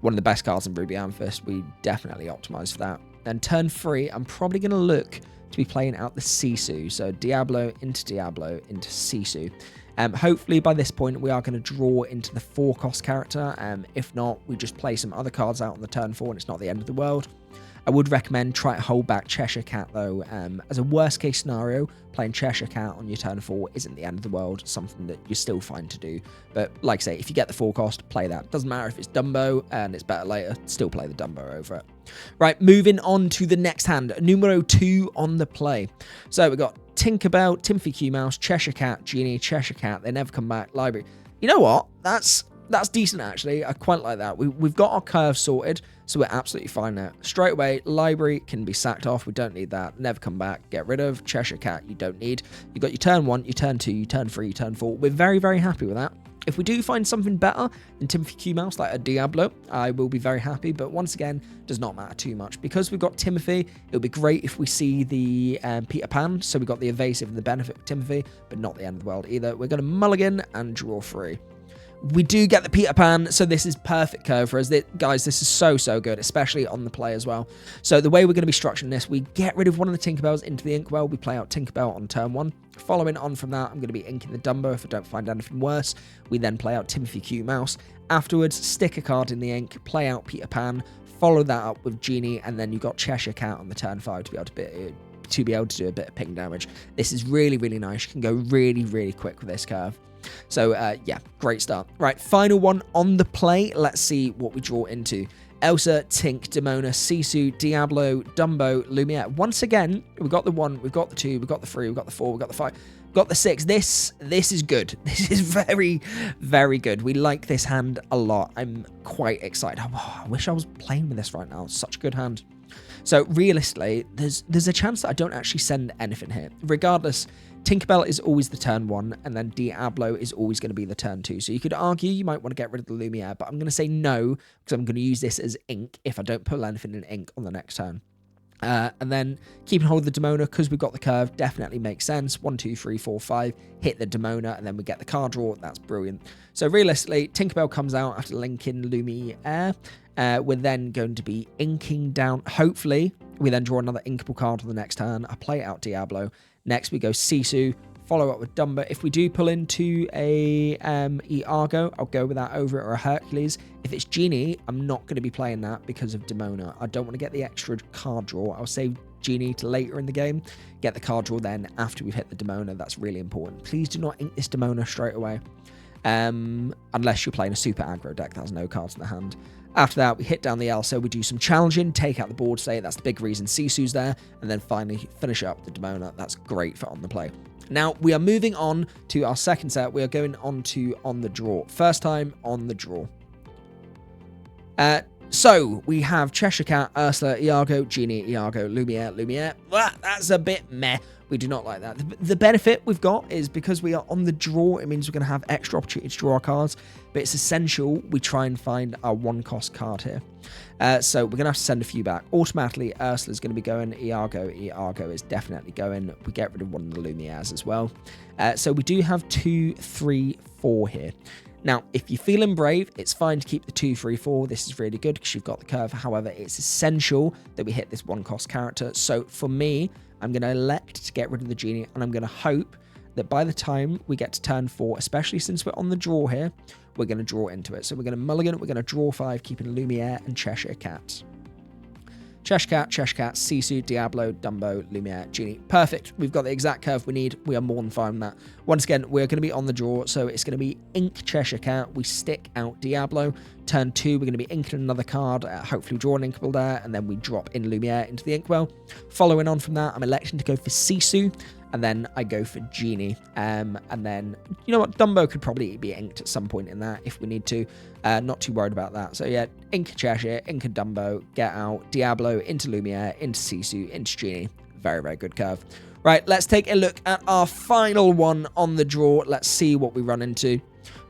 One of the best cards in Ruby Amethyst. We definitely optimize for that. Then turn 3, I'm probably going to look to be playing out the Sisu. So Diablo into Sisu. Hopefully by this point we are going to draw into the 4 cost character. If not, we just play some other cards out on the turn 4 and it's not the end of the world. I would recommend try to hold back Cheshire Cat though. As a worst case scenario, playing Cheshire Cat on your turn 4 isn't the end of the world, something that you're still fine to do. But like I say, if you get the 4 cost, play that. Doesn't matter if it's Dumbo and it's better later, still play the Dumbo over it. Right, moving on to the next hand, numero 2 on the play. So we've got Tinkerbell, Timothy Q Mouse, Cheshire Cat, Genie, Cheshire Cat, They Never Come Back, Library. You know what? That's decent actually. I quite like that. We've got our curve sorted, so we're absolutely fine now. Straight away, Library can be sacked off. We don't need that. Never Come Back, get rid of. Cheshire Cat, you don't need. You've got your turn 1, your turn 2, your turn 3, your turn 4. We're very, very happy with that. If we do find something better than Timothy Q Mouse, like a Diablo, I will be very happy. But once again, does not matter too much. Because we've got Timothy, it would be great if we see the Peter Pan. So we got the evasive and the benefit of Timothy, but not the end of the world either. We're going to mulligan and draw 3. We do get the Peter Pan, so this is perfect curve for us. Guys, this is so good, especially on the play as well. So the way we're going to be structuring this, we get rid of one of the Tinkerbells into the inkwell. We play out Tinkerbell on turn 1. Following on from that, I'm going to be inking the Dumbo if I don't find anything worse. We then play out Timothy Q Mouse. Afterwards, stick a card in the ink, play out Peter Pan, follow that up with Genie, and then you've got Cheshire Cat on the turn 5 to be able to to be able to do a bit of ping damage. This is really, really nice. You can go really, really quick with this curve. So, yeah, great start. Right, final one on the play. Let's see what we draw into. Elsa, Tink, Demona, Sisu, Diablo, Dumbo, Lumiere. Once again, we've got the 1, we've got the 2, we've got the 3, we've got the 4, we've got the 5, we've got the 6. This is good. This is very, very good. We like this hand a lot. I'm quite excited. Oh, I wish I was playing with this right now. It's such a good hand. So realistically, there's a chance that I don't actually send anything here. Regardless, Tinkerbell is always the turn 1, and then Diablo is always going to be the turn 2. So you could argue you might want to get rid of the Lumiere, but I'm going to say no, because I'm going to use this as ink if I don't put anything in ink on the next turn. And then keeping hold of the Demona, because we've got the curve, definitely makes sense. 1, 2, 3, 4, 5, hit the Demona, and then we get the card draw. That's brilliant. So realistically, Tinkerbell comes out after linking Lumiere. We're then going to be inking down. Hopefully, we then draw another inkable card on the next turn. I play out Diablo. Next, we go Sisu, follow up with Dumbo. If we do pull into a Iago, I'll go with that over it, or a Hercules. If it's Genie, I'm not going to be playing that because of Demona. I don't want to get the extra card draw. I'll save Genie to later in the game. Get the card draw then after we've hit the Demona. That's really important. Please do not ink this Demona straight away. Unless you're playing a super aggro deck that has no cards in the hand. After that, we hit down the Elsa, we do some challenging, take out the board state. That's the big reason Sisu's there. And then finally finish up the Demona. That's great for on the play. Now, we are moving on to our second set. We are going on to on the draw. First time on the draw. So, we have Cheshire Cat, Ursula, Iago, Genie, Iago, Lumiere. That's a bit meh. We do not like that. The benefit we've got is because we are on the draw, it means we're going to have extra opportunity to draw our cards, but it's essential we try and find our 1-cost card here. So we're going to have to send a few back. Automatically, Ursula's going to be going. Iago is definitely going. We get rid of one of the Lumieres as well. So we do have 2, 3, 4 here. Now, if you're feeling brave, it's fine to keep the 2, 3, 4. This is really good because you've got the curve. However, it's essential that we hit this 1-cost character. So for me, I'm going to elect to get rid of the Genie, and I'm going to hope that by the time we get to turn 4, especially since we're on the draw here, we're going to draw into it. So we're going to mulligan, we're going to draw 5, keeping Lumiere and Cheshire Cat. Cheshire Cat, Sisu, Diablo, Dumbo, Lumiere, Genie. Perfect. We've got the exact curve we need. We are more than fine with that. Once again, we're going to be on the draw, so it's going to be ink Cheshire Cat. We stick out Diablo. Turn 2, we're going to be inking another card. Hopefully draw an inkable there, and then we drop in Lumiere into the inkwell. Following on from that, I'm electing to go for Sisu, and then I go for Genie. And then, you know what, Dumbo could probably be inked at some point in that if we need to. Not too worried about that. So yeah, ink Cheshire, ink Dumbo, get out, Diablo, into Lumiere, into Sisu, into Genie. Very, very good curve. Right, let's take a look at our final one on the draw. Let's see what we run into.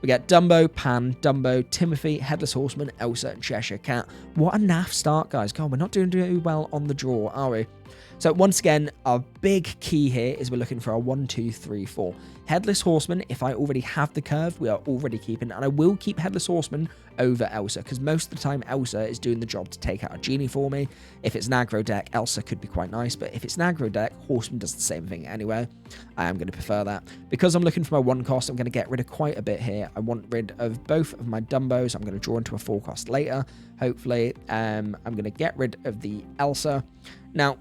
We get Dumbo, Pan, Dumbo, Timothy, Headless Horseman, Elsa, and Cheshire Cat. What a naff start, guys. God, we're not doing too well on the draw, are we? So once again, our big key here is we're looking for our 1, 2, 3, 4. Headless Horseman, if I already have the curve, we are already keeping, and I will keep Headless Horseman over Elsa, because most of the time Elsa is doing the job to take out a Genie for me. If it's an aggro deck, Elsa could be quite nice, but if it's an aggro deck, Horseman does the same thing anyway. I am going to prefer that. Because I'm looking for my 1-cost, I'm going to get rid of quite a bit here. I want rid of both of my Dumbos. I'm going to draw into a 4-cost later, hopefully. I'm going to get rid of the Elsa. Now,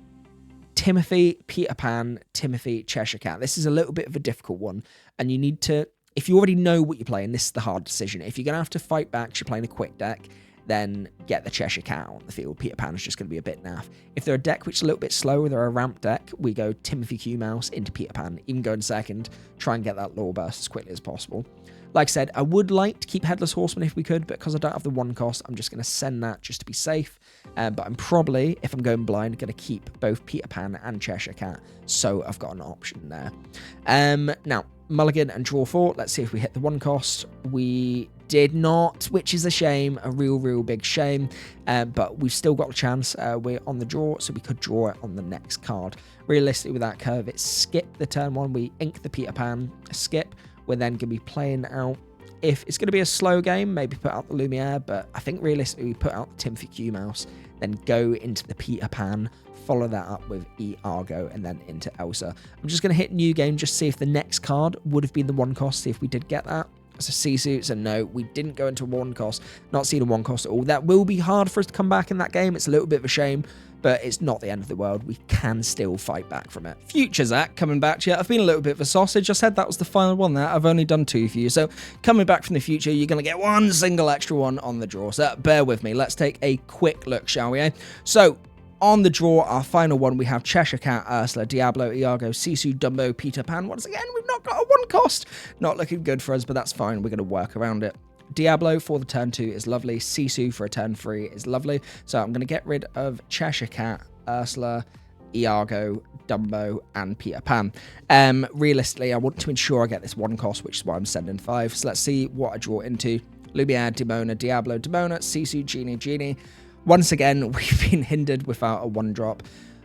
Timothy, Peter Pan, Timothy, Cheshire Cat. This is a little bit of a difficult one, and you need to, if you already know what you're playing, this is the hard decision. If you're going to have to fight back, you're playing a quick deck, then get the Cheshire Cat on the field. Peter Pan is just going to be a bit naff. If they're a deck which is a little bit slower, they're a ramp deck, we go Timothy Q Mouse into Peter Pan, even go in second, try and get that lore burst as quickly as possible. Like I said, I would like to keep Headless Horseman if we could, but because I don't have the 1-cost, I'm just going to send that just to be safe. But I'm probably, if I'm going blind, going to keep both Peter Pan and Cheshire Cat, so I've got an option there. Now, mulligan and draw 4. Let's see if we hit the 1-cost. We did not, which is a shame, a real big shame. But we've still got a chance. We're on the draw, so we could draw it on the next card. Realistically, with that curve, it's skip the turn 1. We ink the Peter Pan, skip. We're then going to be playing out, if it's going to be a slow game, maybe put out the Lumiere, but I think realistically we put out the Timothy Q Mouse, then go into the Peter Pan, follow that up with Iago, and then into Elsa. I'm just going to hit new game, just see if the next card would have been the 1-cost, see if we did get that. So Sisu, so no, we didn't go into a 1-cost, not seeing a 1-cost at all. That will be hard for us to come back in that game. It's a little bit of a shame, but it's not the end of the world. We can still fight back from it. Future Zach, coming back to you. I've been a little bit of a sausage. I said that was the final one there. I've only done 2 for you. So coming back from the future, you're going to get 1 single extra one on the draw. So bear with me. Let's take a quick look, shall we? So on the draw, our final one, we have Cheshire Cat, Ursula, Diablo, Iago, Sisu, Dumbo, Peter Pan. Once again, we've not got a 1 cost. Not looking good for us, but that's fine. We're going to work around it. Diablo for the turn 2 is lovely. Sisu for a turn 3 is lovely. So I'm going to get rid of Cheshire Cat, Ursula, Iago, Dumbo, and Peter Pan. Realistically, I want to ensure I get this 1 cost, which is why I'm sending 5. So let's see what I draw into. Lumiere, Demona, Diablo, Demona, Sisu, Genie, Genie. Once again, we've been hindered without a 1 drop.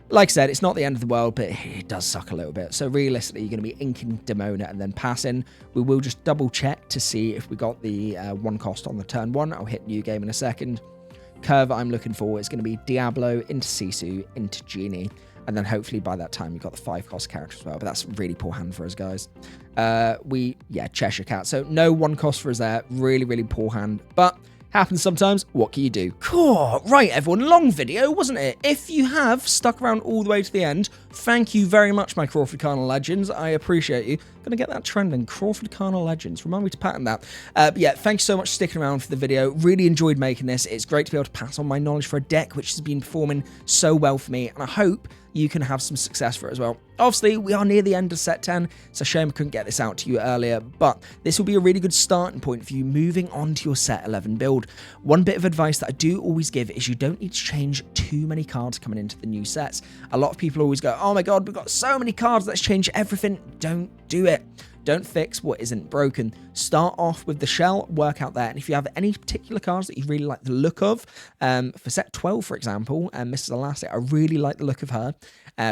Like I said, it's not the end of the world, but it does suck a little bit. So realistically, you're going to be inking Demona and then passing. We will just double check to see if we got the 1 cost on the turn 1. I'll hit new game in a second. Curve I'm looking for is going to be Diablo into Sisu into Genie. And then hopefully by that time, you've got the 5 cost character as well. But that's a really poor hand for us, guys. Cheshire Cat. So no 1 cost for us there. Really, really poor hand. But happens sometimes. What can you do? Cool. Right, everyone. Long video, wasn't it? If you have stuck around all the way to the end, thank you very much, my Crawfordcana legends. I appreciate you. Gonna get that trending. Crawfordcana legends. Remind me to patent that. But yeah, thanks so much for sticking around for the video. Really enjoyed making this. It's great to be able to pass on my knowledge for a deck which has been performing so well for me, and I hope you can have some success for it as well. Obviously, we are near the end of set 10. It's a shame I couldn't get this out to you earlier, but this will be a really good starting point for you moving on to your set 11 build. One bit of advice that I do always give is you don't need to change too many cards coming into the new sets. A lot of people always go, oh my god, we've got so many cards, let's change everything. Don't do it. Don't fix what isn't broken. Start off with the shell, work out there. And if you have any particular cards that you really like the look of, for set 12, for example, Mrs. Elastic, I really like the look of her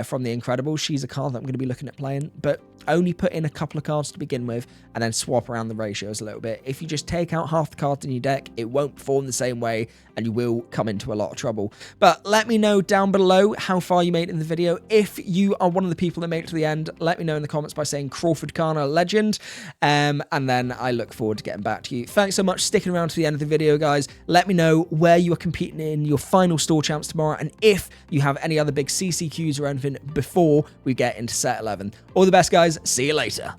from The Incredibles. She's a card that I'm going to be looking at playing, but only put in a couple of cards to begin with and then swap around the ratios a little bit. If you just take out half the cards in your deck, it won't perform the same way and you will come into a lot of trouble. But let me know down below how far you made it in the video. If you are one of the people that made it to the end, let me know in the comments by saying Crawfordcana legend, and then I look forward to getting back to you. Thanks so much for sticking around to the end of the video, guys. Let me know where you are competing in your final store champs tomorrow, and if you have any other big CCQs or anything before we get into set 11. All the best, guys. See you later.